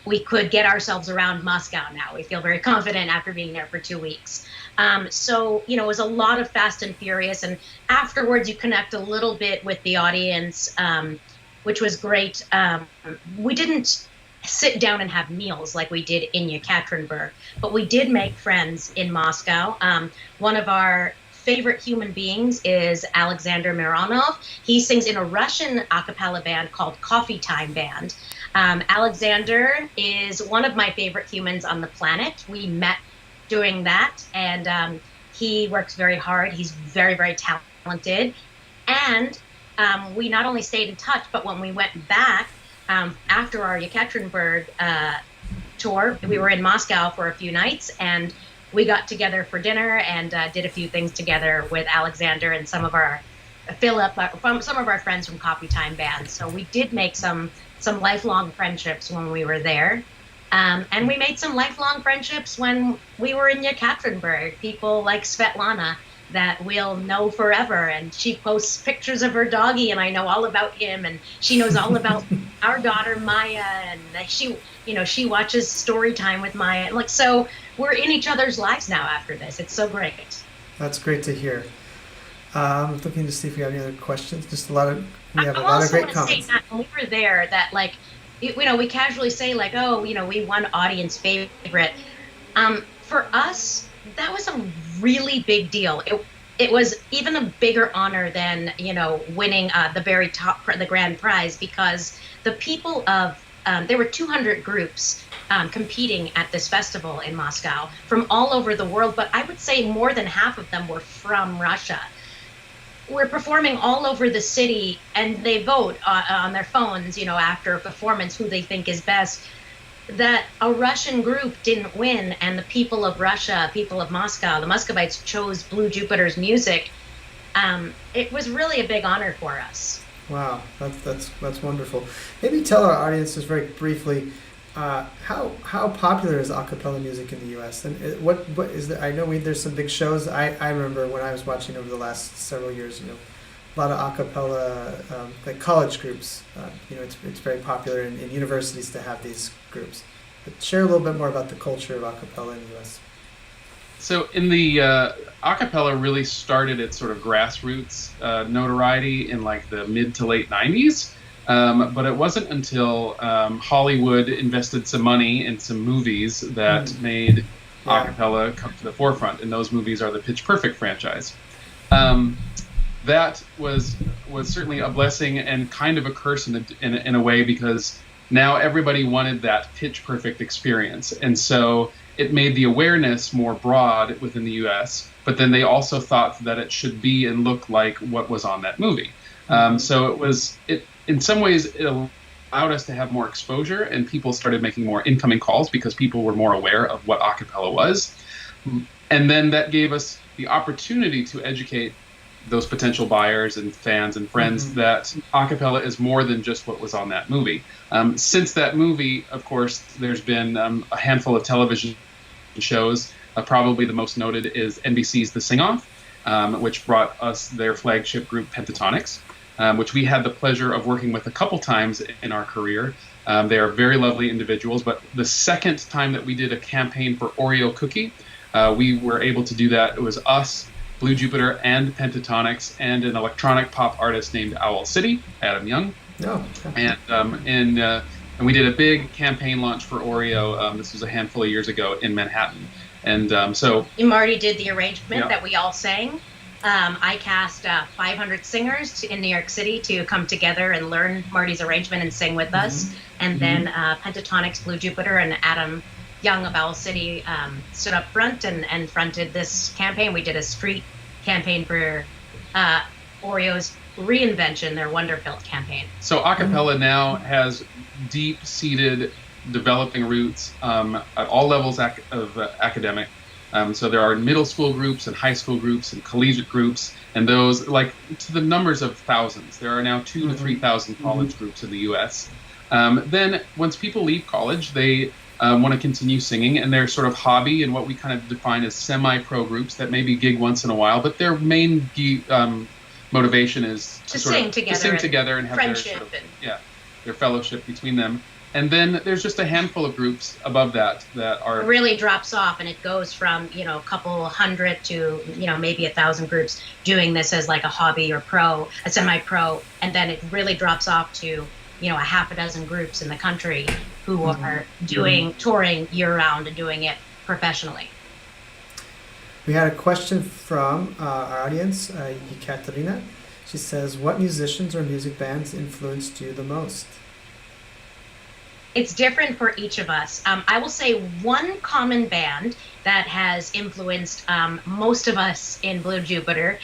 We could get ourselves around Moscow now. We feel very confident after being there for 2 weeks. So, you know, it was a lot of fast and furious. And afterwards, you connect a little bit with the audience, which was great. We didn't sit down and have meals like we did in Yekaterinburg, but we did make friends in Moscow. One of our favorite human beings is Alexander Mironov. He sings in a Russian a cappella band called Coffee Time Band. Alexander is one of my favorite humans on the planet. We met doing that, and he works very hard. He's very, very talented. And we not only stayed in touch, but when we went back after our Yekaterinburg tour, we were in Moscow for a few nights, and we got together for dinner and did a few things together with Alexander and some of our some of our friends from Coffee Time Band. So we did make some lifelong friendships when we were there. And we made some lifelong friendships when we were in Yekaterinburg. People like Svetlana that we'll know forever. And she posts pictures of her doggy, and I know all about him. And she knows all about our daughter, Maya. And she watches story time with Maya. And so we're in each other's lives now after this. It's so great. That's great to hear. I'm looking to see if we have any other questions. We have a lot of great comments. Say that when we were there, that we casually say we won audience favorite. For us, that was a really big deal. It was even a bigger honor than winning the very top, the grand prize, because the people of there were 200 groups competing at this festival in Moscow from all over the world, but I would say more than half of them were from Russia. We're performing all over the city, and they vote on their phones, after a performance, who they think is best. that a Russian group didn't win, and the people of Russia, people of Moscow, the Muscovites chose Blue Jupiter's music. It was really a big honor for us. Wow, that's wonderful. Maybe tell our audiences very briefly how popular is a cappella music in the U.S. and what is there? I know there's some big shows. I remember when I was watching over the last several years, a lot of a cappella like college groups. It's very popular in universities to have these groups. But share a little bit more about the culture of a cappella in the U.S. So in the a cappella really started its sort of grassroots notoriety in like the mid to late 90s. But it wasn't until Hollywood invested some money in some movies that made a cappella come to the forefront, and those movies are the Pitch Perfect franchise. That was certainly a blessing and kind of a curse in a way, because now everybody wanted that Pitch Perfect experience, and so it made the awareness more broad within the U.S., but then they also thought that it should be and look like what was on that movie. So it in some ways, it allowed us to have more exposure, and people started making more incoming calls because people were more aware of what a cappella was. And then that gave us the opportunity to educate those potential buyers and fans and friends that a cappella is more than just what was on that movie. Since that movie, of course, there's been a handful of television shows. Probably the most noted is NBC's The Sing-Off, which brought us their flagship group Pentatonics, which we had the pleasure of working with a couple times in our career. They are very lovely individuals, but the second time that we did a campaign for Oreo Cookie, we were able to do that. It was us, Blue Jupiter, and Pentatonics, and an electronic pop artist named Owl City, Adam Young. Oh, okay. And we did a big campaign launch for Oreo. This was a handful of years ago in Manhattan. And so Marty did the arrangement that we all sang. I cast 500 singers in New York City to come together and learn Marty's arrangement and sing with us. And then Pentatonics, Blue Jupiter, and Adam Young of Owl City stood up front and fronted this campaign. We did a street campaign for Oreo's reinvention, their Wonderfilled campaign. So a cappella now has deep-seated developing roots at all levels of academic. So there are middle school groups and high school groups and collegiate groups, and those, like, to the numbers of thousands. There are now 2,000 to 3,000 college groups in the U.S. Then once people leave college, they want to continue singing, and their sort of hobby and what we kind of define as semi-pro groups that maybe gig once in a while, but their main motivation is to sing together and have friendship their fellowship between them. And then there's just a handful of groups above that are... It really drops off, and it goes from, a couple hundred to, maybe 1,000 groups doing this as like a hobby or a semi-pro, and then it really drops off to, a half a dozen groups in the country who are touring year-round and doing it professionally. We had a question from our audience, Ekaterina. She says, what musicians or music bands influenced you the most? It's different for each of us. I will say one common band that has influenced most of us in Blue Jupiter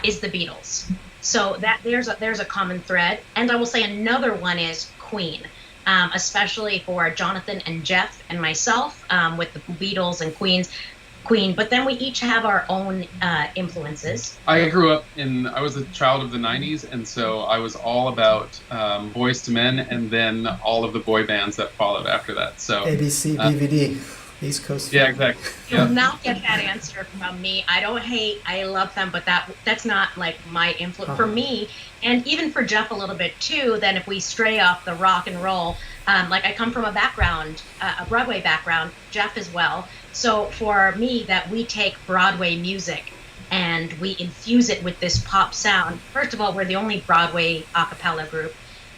is the Beatles. So that there's a common thread. And I will say another one is Queen, especially for Jonathan and Jeff and myself with the Beatles and Queen. But then we each have our own influences. I was a child of the 90s, and so I was all about Boys to Men, and then all of the boy bands that followed after that. So ABC, BVD, East Coast. Yeah, exactly. You'll not get that answer from me. I don't hate, I love them, but that's not like my influence. For me, and even for Jeff a little bit too, then if we stray off the rock and roll, like I come from a Broadway background, Jeff as well. So for me, that we take Broadway music and we infuse it with this pop sound. First of all, we're the only Broadway a cappella group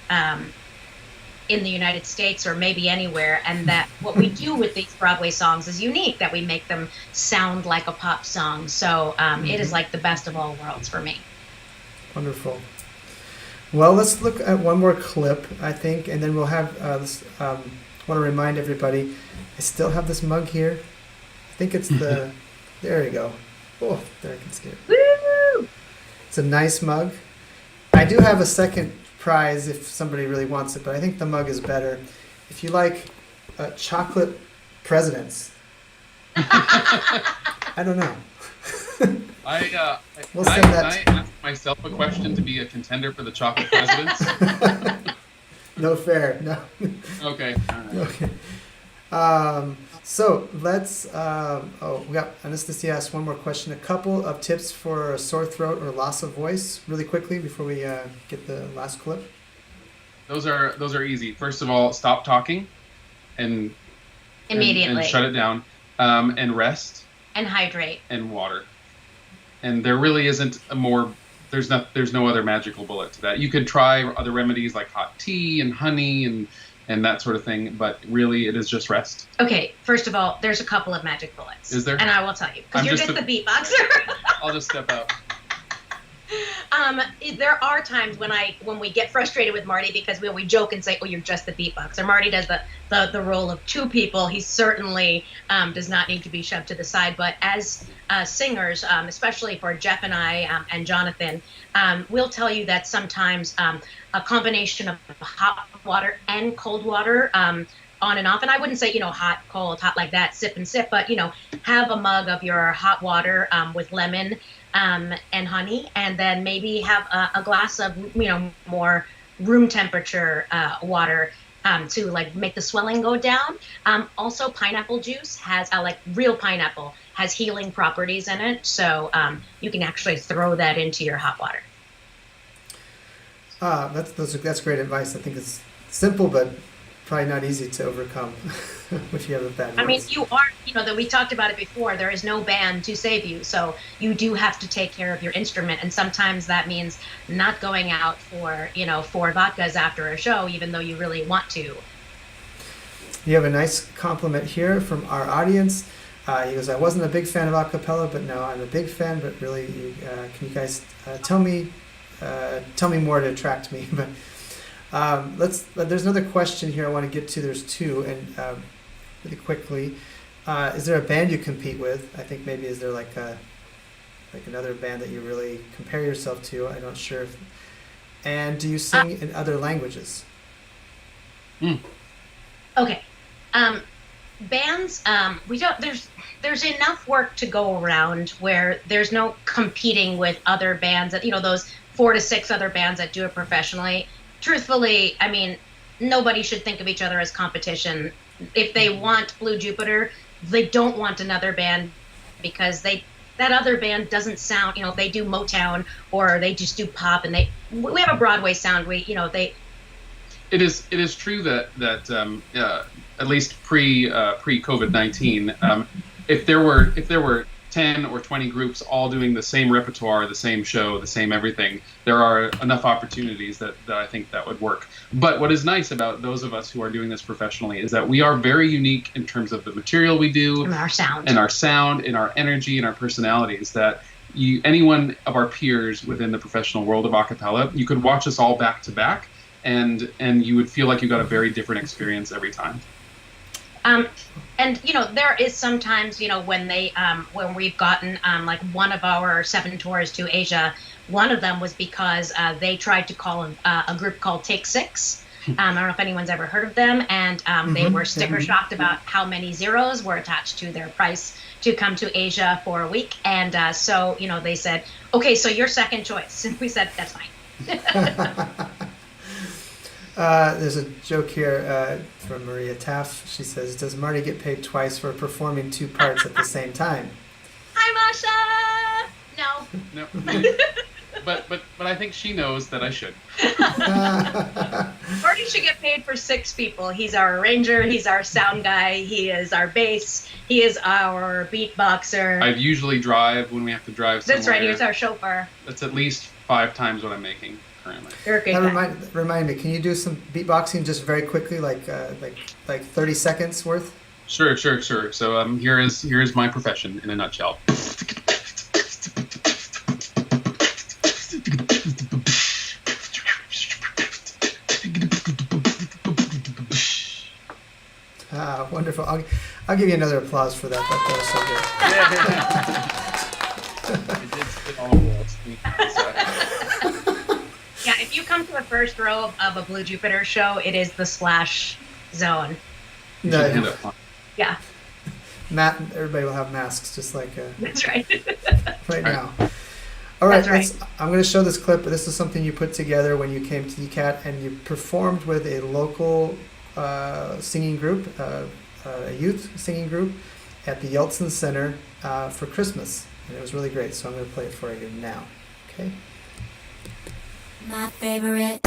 in the United States or maybe anywhere. And that what we do with these Broadway songs is unique, that we make them sound like a pop song. So it is like the best of all worlds for me. Wonderful. Well, let's look at one more clip, I think, and then we'll have I want to remind everybody, I still have this mug here. I think it's there you go. Oh, there I can see it. Woo! It's a nice mug. I do have a second prize if somebody really wants it, but I think the mug is better. If you like chocolate presidents. I don't know. We'll send that. I ask myself a question to be a contender for the chocolate presidents? No fair. No. Okay. All right. Okay. So let's. We got Anastasia asked one more question. A couple of tips for a sore throat or loss of voice, really quickly, before we get the last clip. Those are easy. First of all, stop talking, and Immediately. and shut it down, and rest, And hydrate. and water. And there really isn't a more. There's no other magical bullet to that. You could try other remedies like hot tea and honey and that sort of thing, but really it is just rest. Okay, first of all, there's a couple of magic bullets. Is there? And I will tell you, because I'm you're just just the beatboxer. I'll just step out. There are times when we get frustrated with Marty because we joke and say, "Oh, you're just the beatboxer." Marty does the role of two people. He certainly does not need to be shoved to the side. But as singers, especially for Jeff and I and Jonathan, we'll tell you that sometimes a combination of hot water and cold water. On and off, and I wouldn't say, hot, cold, hot like that, sip and sip, but, have a mug of your hot water with lemon and honey, and then maybe have a glass of, more room temperature water to like make the swelling go down. Also, pineapple juice has, real pineapple, has healing properties in it, so you can actually throw that into your hot water. That's great advice. I think it's simple, but probably not easy to overcome if you have a bad voice. I mean, you are, that we talked about it before, there is no band to save you. So you do have to take care of your instrument. And sometimes that means not going out for, 4 vodkas after a show, even though you really want to. You have a nice compliment here from our audience. He goes, I wasn't a big fan of acapella, but now I'm a big fan, but really, can you guys tell me more to attract me? But there's another question here I want to get to. There's two, and really quickly, is there a band you compete with? I think maybe is there like another band that you really compare yourself to? I'm not sure. And do you sing in other languages? Okay, bands. We don't. There's enough work to go around where there's no competing with other bands that those 4 to 6 other bands that do it professionally. Truthfully, I mean, nobody should think of each other as competition. If they want Blue Jupiter, they don't want another band because that other band doesn't sound, they do Motown or they just do pop, and we have a Broadway sound. It is true that at least pre COVID-19, if there were 10 or 20 groups all doing the same repertoire, the same show, the same everything, there are enough opportunities that I think that would work. But what is nice about those of us who are doing this professionally is that we are very unique in terms of the material we do, and our sound, and our energy, and our personalities, that any one of our peers within the professional world of a cappella, you could watch us all back to back, and you would feel like you got a very different experience every time. And there is sometimes when we've gotten like one of our 7 tours to Asia, one of them was because they tried to call a group called Take 6. I don't know if anyone's ever heard of them, and they were sticker shocked about how many zeros were attached to their price to come to Asia for a week, and so they said, okay, so your second choice, and we said that's fine. There's a joke here from Maria Taff. She says, does Marty get paid twice for performing 2 parts at the same time? Hi, Masha! No. But I think she knows that I should. Marty should get paid for 6 people. He's our arranger, he's our sound guy, he is our bass, he is our beatboxer. I usually drive when we have to drive somewhere. That's right, he's our chauffeur. That's at least 5 times what I'm making currently. Remind me, can you do some beatboxing just very quickly, like 30 seconds worth? Sure. So here is my profession in a nutshell. Wonderful. I'll give you another applause for that. That was so good. I did spit all over the walls. Yeah, if you come to the first row of a Blue Jupiter show, it is the splash zone. You No. should hand up. Yeah, Everybody will have masks, just like that's right. right now. All right, That's I'm going to show this clip. This is something you put together when you came to DCAT, and you performed with a local singing group, a youth singing group, at the Yeltsin Center for Christmas, and it was really great. So I'm going to play it for you now. Okay. My favorite.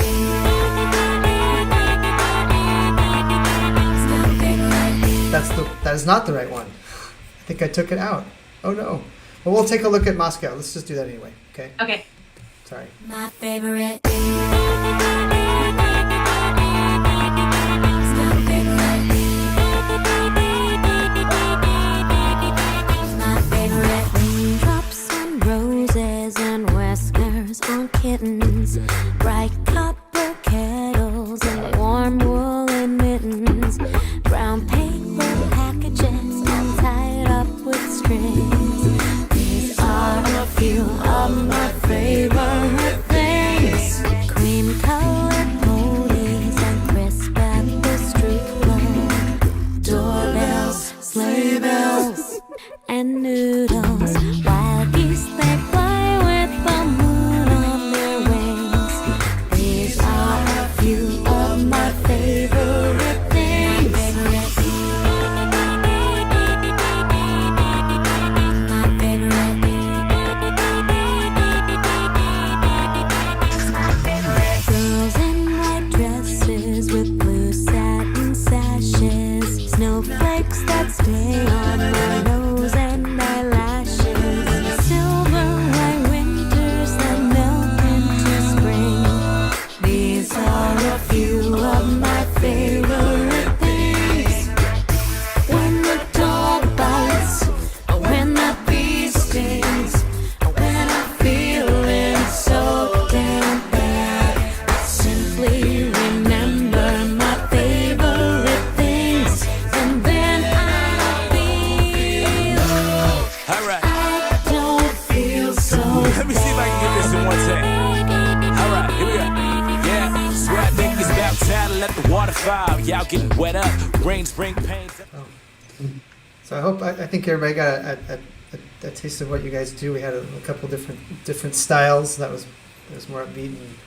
That is not the right one. I think I took it out. Oh no. Well, we'll take a look at Moscow. Let's just do that anyway. Okay. Okay. Sorry. My favorite. Raindrops and roses and whiskers on kittens, bright copper kettles and warm woolen mittens, brown paper packages all tied up with strings. These are a few of my favorite things: cream-colored ponies and crisp apple street corn, doorbells, sleigh bells, and noodles. Wild geese, they fly with the moon on their wings. These are a few of my favorite things. My favorite. Girls in white dresses with blue satin sashes, snowflakes that stay on my nose and eyelashes, silver white winters that melt into spring. These are a few of my favorite things. When the dog bites, or when the bee stings, or when I'm feeling so damn bad, I simply remember my favorite things, and then I feel Alright, I don't feel so let me see if I can get this in one take. Alright, here we go. Yeah, swear I think it's about time to let the water fall. Y'all getting wet up, rains bring pain. So I think everybody got a taste of what you guys do. We had a couple different styles. That was more upbeat and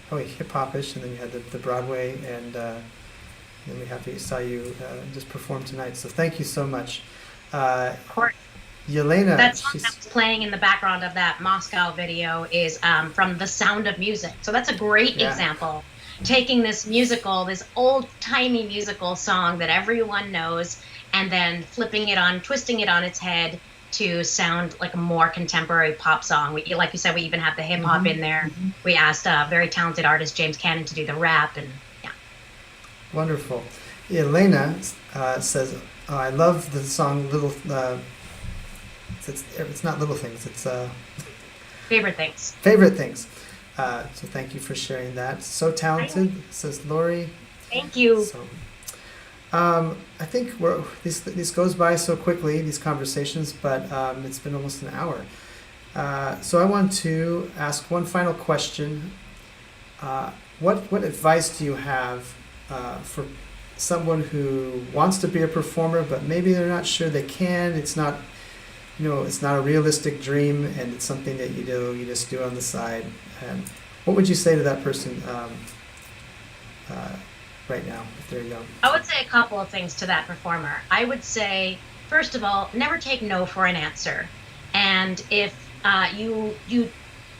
probably hip hopish, and then you had the Broadway, and then we saw you just perform tonight. So thank you so much, Of course. Yelena. That song that was playing in the background of that Moscow video is from The Sound of Music. So that's a great Yeah. example. Taking this old-timey musical song that everyone knows, and then flipping it on, twisting it on its head to sound like a more contemporary pop song. Like you said, we even have the hip-hop in there. We asked very talented artist James Cannon to do the rap, and yeah. Wonderful. Yelena says, I love the song Little. It's not Little Things. It's Favorite things. Favorite Things. So thank you for sharing that. So talented, says Lori. Thank you. So, I think this goes by so quickly, these conversations, but it's been almost an hour. So I want to ask one final question. What advice do you have for someone who wants to be a performer, but maybe they're not sure they can? It's not, it's not a realistic dream, and it's something that you just do on the side. And what would you say to that person right now, if they're young? I would say a couple of things to that performer. I would say, first of all, never take no for an answer. And if you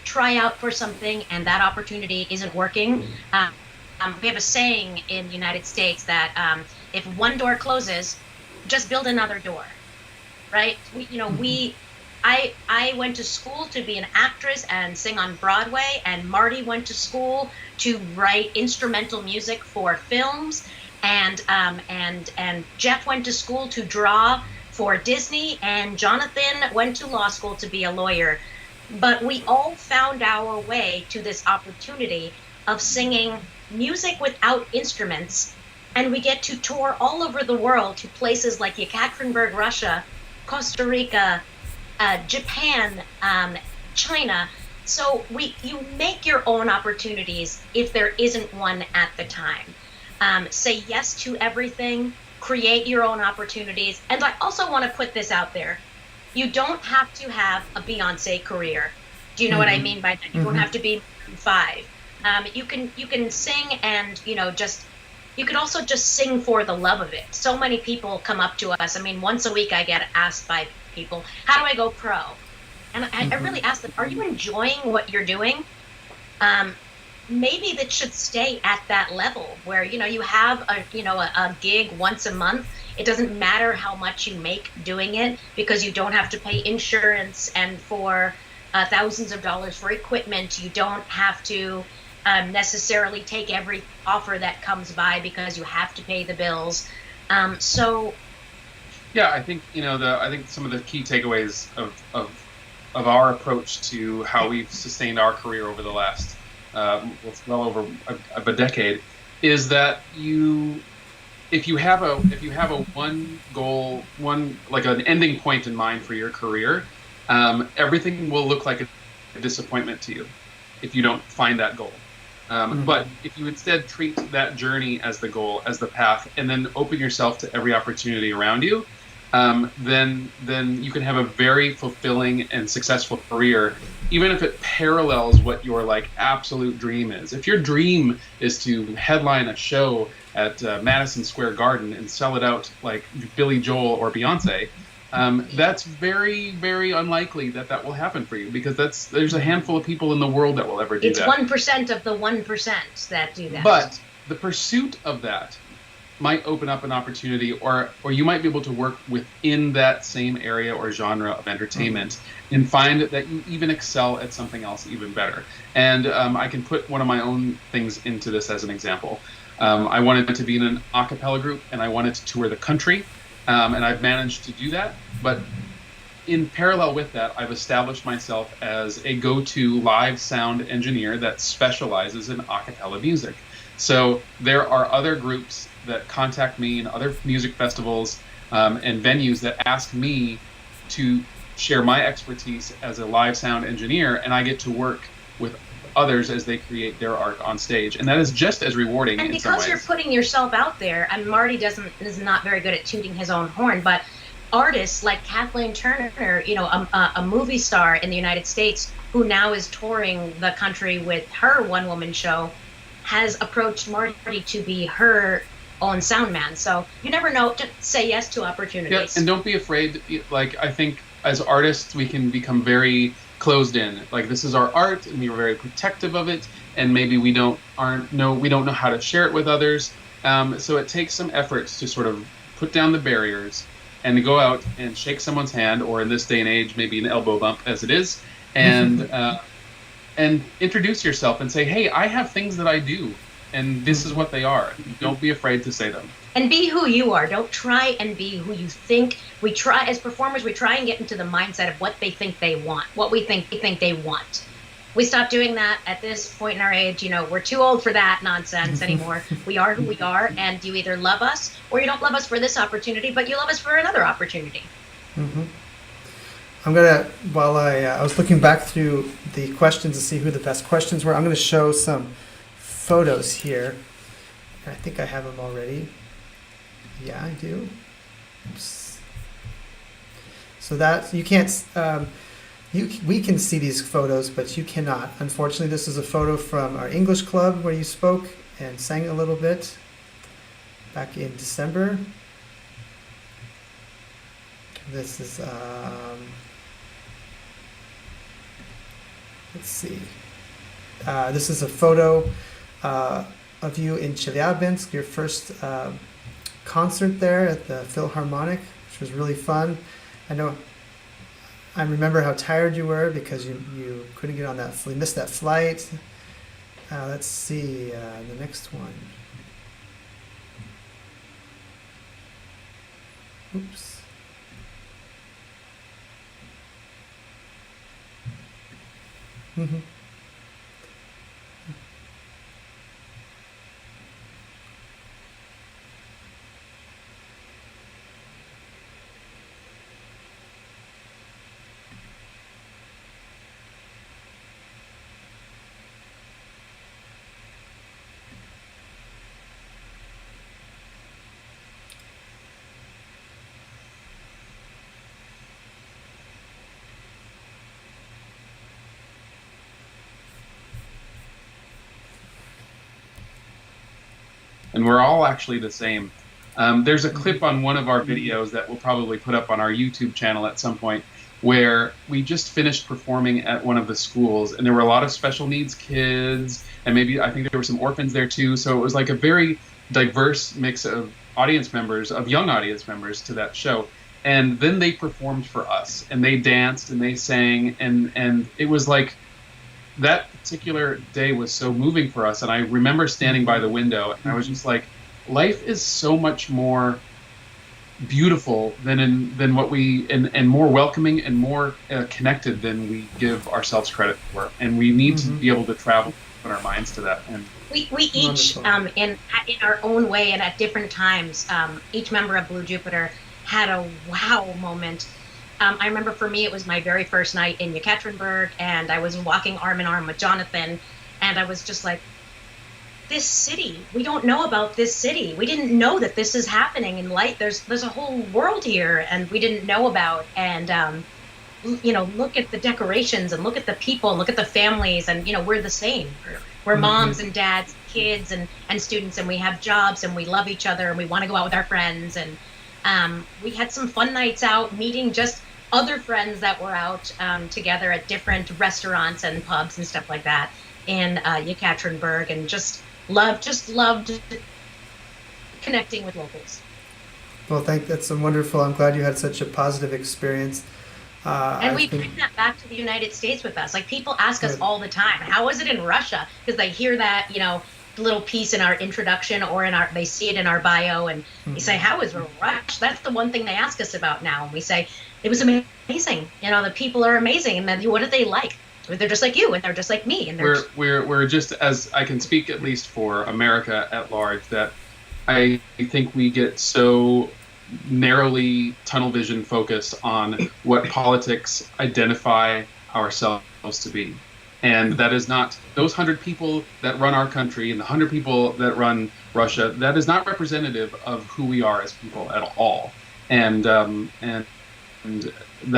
try out for something and that opportunity isn't working, we have a saying in the United States that if one door closes, just build another door, right? I went to school to be an actress and sing on Broadway, and Marty went to school to write instrumental music for films, and Jeff went to school to draw for Disney, and Jonathan went to law school to be a lawyer. But we all found our way to this opportunity of singing music without instruments, and we get to tour all over the world to places like Yekaterinburg, Russia, Costa Rica, Japan, China. So you make your own opportunities if there isn't one at the time. Say yes to everything. create your own opportunities. And I also want to put this out there. You don't have to have a Beyonce career. Do you know what I mean by that? You don't have to be 5. You can sing, and you can also just sing for the love of it. So many people come up to us. I mean, once a week I get asked by people, how do I go pro? And I really ask them, are you enjoying what you're doing? Maybe that should stay at that level where, you have a gig once a month. It doesn't matter how much you make doing it, because you don't have to pay insurance and for thousands of dollars for equipment. You don't have to necessarily take every offer that comes by because you have to pay the bills. Yeah, I think I think some of the key takeaways of our approach to how we've sustained our career over the last well over a decade is that if you have a one goal, like an ending point in mind for your career, everything will look like a disappointment to you if you don't find that goal. But if you instead treat that journey as the goal, as the path, and then open yourself to every opportunity around you, then you can have a very fulfilling and successful career, even if it parallels what your absolute dream is. If your dream is to headline a show at Madison Square Garden and sell it out like Billy Joel or Beyonce, that's very, very unlikely that will happen for you, because there's a handful of people in the world that will ever do that. It's 1% of the 1% that do that. But the pursuit of that might open up an opportunity, or you might be able to work within that same area or genre of entertainment and find that you even excel at something else even better. And I can put one of my own things into this as an example. I wanted to be in an a cappella group, and I wanted to tour the country, and I've managed to do that. But in parallel with that, I've established myself as a go-to live sound engineer that specializes in a cappella music. So there are other groups that contact me in other music festivals and venues that ask me to share my expertise as a live sound engineer, and I get to work with others as they create their art on stage, and that is just as rewarding. And in some ways. Because you're putting yourself out there, and Marty is not very good at tooting his own horn, but artists like Kathleen Turner, a movie star in the United States who now is touring the country with her one-woman show, has approached Marty to be her own sound man. So you never know. Just say yes to opportunities. Yeah, and don't be afraid. I think as artists, we can become very closed in. This is our art, and we're very protective of it, and maybe we don't know how to share it with others. So it takes some efforts to sort of put down the barriers and to go out and shake someone's hand, or in this day and age, maybe an elbow bump as it is, and and introduce yourself and say, hey, I have things that I do, and this is what they are. Don't be afraid to say them. And be who you are. Don't try and be who you think. We try, as performers, we try and get into the mindset of what they think they want, what we think they want. We stop doing that at this point in our age. We're too old for that nonsense anymore. We are who we are, and you either love us or you don't love us for this opportunity, but you love us for another opportunity. Mm-hmm. I'm gonna, while I was looking back through the questions to see who the best questions were, I'm gonna show some photos here. I think I have them already. Yeah, I do. Oops. So that you can't. We can see these photos, but you cannot. Unfortunately, this is a photo from our English club where you spoke and sang a little bit back in December. This is, let's see. This is a photo of you in Chelyabinsk, your first concert there at the Philharmonic, which was really fun. I remember how tired you were because you couldn't get on you missed that flight. Let's see, the next one. Oops. Mm-hmm. and we're all actually the same. There's a clip on one of our videos that we'll probably put up on our YouTube channel at some point, where we just finished performing at one of the schools, and there were a lot of special needs kids, and maybe I think there were some orphans there too. So it was like a very diverse mix of audience members, of young audience members to that show. And then they performed for us, and they danced and they sang, and it was like that particular day was so moving for us. And I remember standing by the window, and I was just like, life is so much more beautiful than what we and more welcoming and more connected than we give ourselves credit for, and we need to be able to travel in our minds to that. And we each in our own way and at different times, each member of Blue Jupiter had a wow moment. I remember for me it was my very first night in Yekaterinburg, and I was walking arm in arm with Jonathan, and I was just like, this city, we don't know about this city. We didn't know that this is happening in light. There's a whole world here, and we didn't know about. And look at the decorations, and look at the people, and look at the families, and we're the same. We're moms and dads, kids and students, and we have jobs, and we love each other, and we want to go out with our friends. And we had some fun nights out, meeting just other friends that were out together at different restaurants and pubs and stuff like that in Yekaterinburg, and just loved connecting with locals. Well, that's wonderful. I'm glad you had such a positive experience. And we bring that back to the United States with us. Like, people ask us all the time, how is it in Russia? Because they hear that, little piece in our introduction, or they see it in our bio, and we say, how is Russia? That's the one thing they ask us about now. And we say, it was amazing. The people are amazing. And then what are they like? They're just like you, and they're just like me. And we're just, as I can speak at least for America at large, that I think we get so narrowly tunnel vision focused on what politics identify ourselves to be. And that is not, those 100 people that run our country and the 100 people that run Russia, that is not representative of who we are as people at all. And that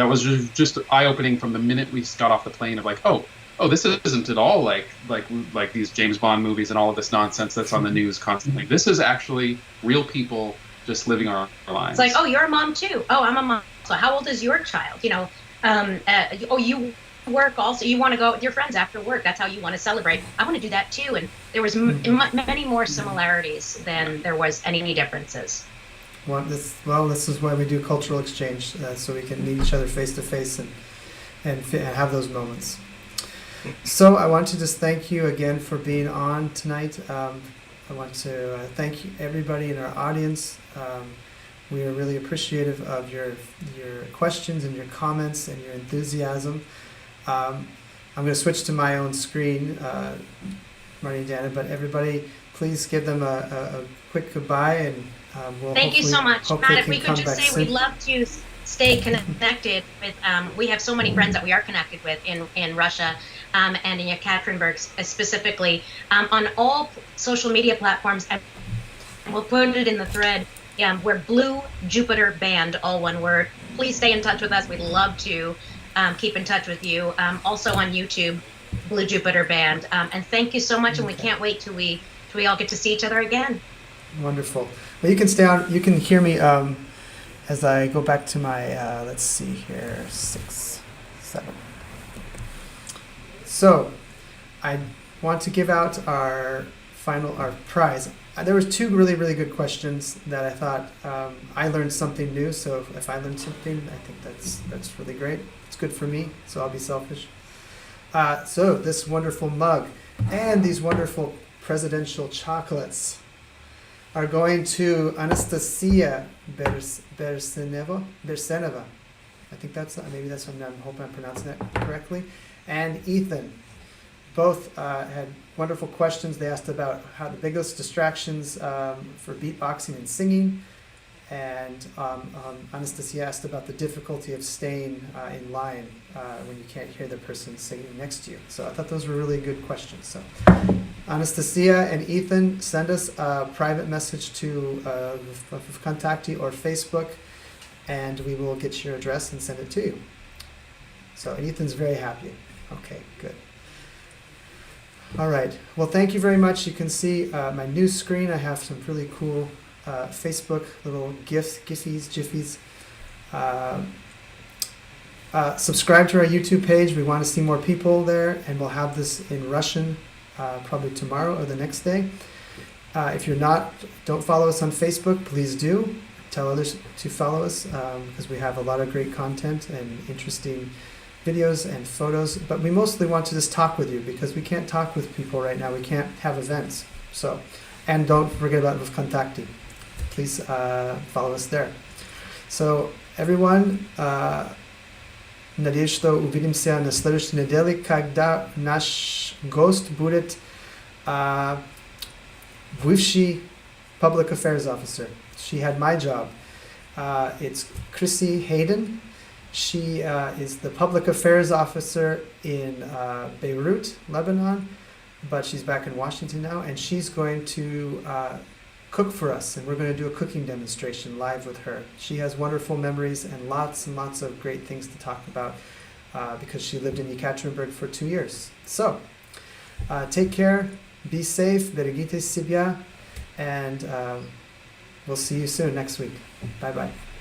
was just eye-opening from the minute we got off the plane, of like, oh, this isn't at all like these James Bond movies and all of this nonsense that's on the news constantly. This is actually real people just living our lives. It's like, oh, you're a mom too. Oh, I'm a mom. So how old is your child? You work also. You want to go out with your friends after work. That's how you want to celebrate. I want to do that too. And there was many more similarities than there was any differences. Well, this is why we do cultural exchange, so we can meet each other face to face and have those moments. So I want to just thank you again for being on tonight. I want to thank everybody in our audience. We are really appreciative of your questions and your comments and your enthusiasm. I'm going to switch to my own screen, Marty and Diana, but everybody, please give them a quick goodbye, and we'll thank you so much, Matt. If we could just say we'd love to stay connected with. We have so many friends that we are connected with in Russia and in Yekaterinburg specifically, on all social media platforms, and we'll put it in the thread. We're Blue Jupiter Band, all one word. Please stay in touch with us. We'd love to keep in touch with you. Also on YouTube, Blue Jupiter Band. And thank you so much, and we can't wait till we all get to see each other again. Wonderful. Well, you can stay on. You can hear me as I go back to my. Let's see here, 6, 7. So, I want to give out our prize. There was 2 really, really good questions that I thought I learned something new. So if I learned something, I think that's really great. It's good for me, so I'll be selfish. So this wonderful mug and these wonderful presidential chocolates are going to Anastasia Berseneva. I think that's, maybe that's, I hope I'm pronouncing that correctly. And Ethan. Both had wonderful questions. They asked about how the biggest distractions for beatboxing and singing, and Anastasia asked about the difficulty of staying in line when you can't hear the person singing next to you. So I thought those were really good questions. So Anastasia and Ethan, send us a private message to Kontakti or Facebook, and we will get your address and send it to you. So, and Ethan's very happy. Okay, good. All right. Well, thank you very much. You can see my new screen. I have some really cool Facebook little giffies. Subscribe to our YouTube page. We want to see more people there, and we'll have this in Russian probably tomorrow or the next day. If you're not, don't follow us on Facebook, please do. Tell others to follow us because we have a lot of great content and interesting videos and photos. But we mostly want to just talk with you because we can't talk with people right now. We can't have events. So, and don't forget about Vkontakte. Please follow us there. So, everyone, надеюсь, что увидимся на следующей неделе, когда наш гость будет бывший public affairs officer. She had my job. It's Chrissy Hayden. She is the public affairs officer in Beirut, Lebanon, but she's back in Washington now, and she's going to cook for us, and we're going to do a cooking demonstration live with her. She has wonderful memories and lots of great things to talk about because she lived in Yekaterinburg for 2 years. So, take care, be safe, берегите себя, and we'll see you soon next week. Bye-bye.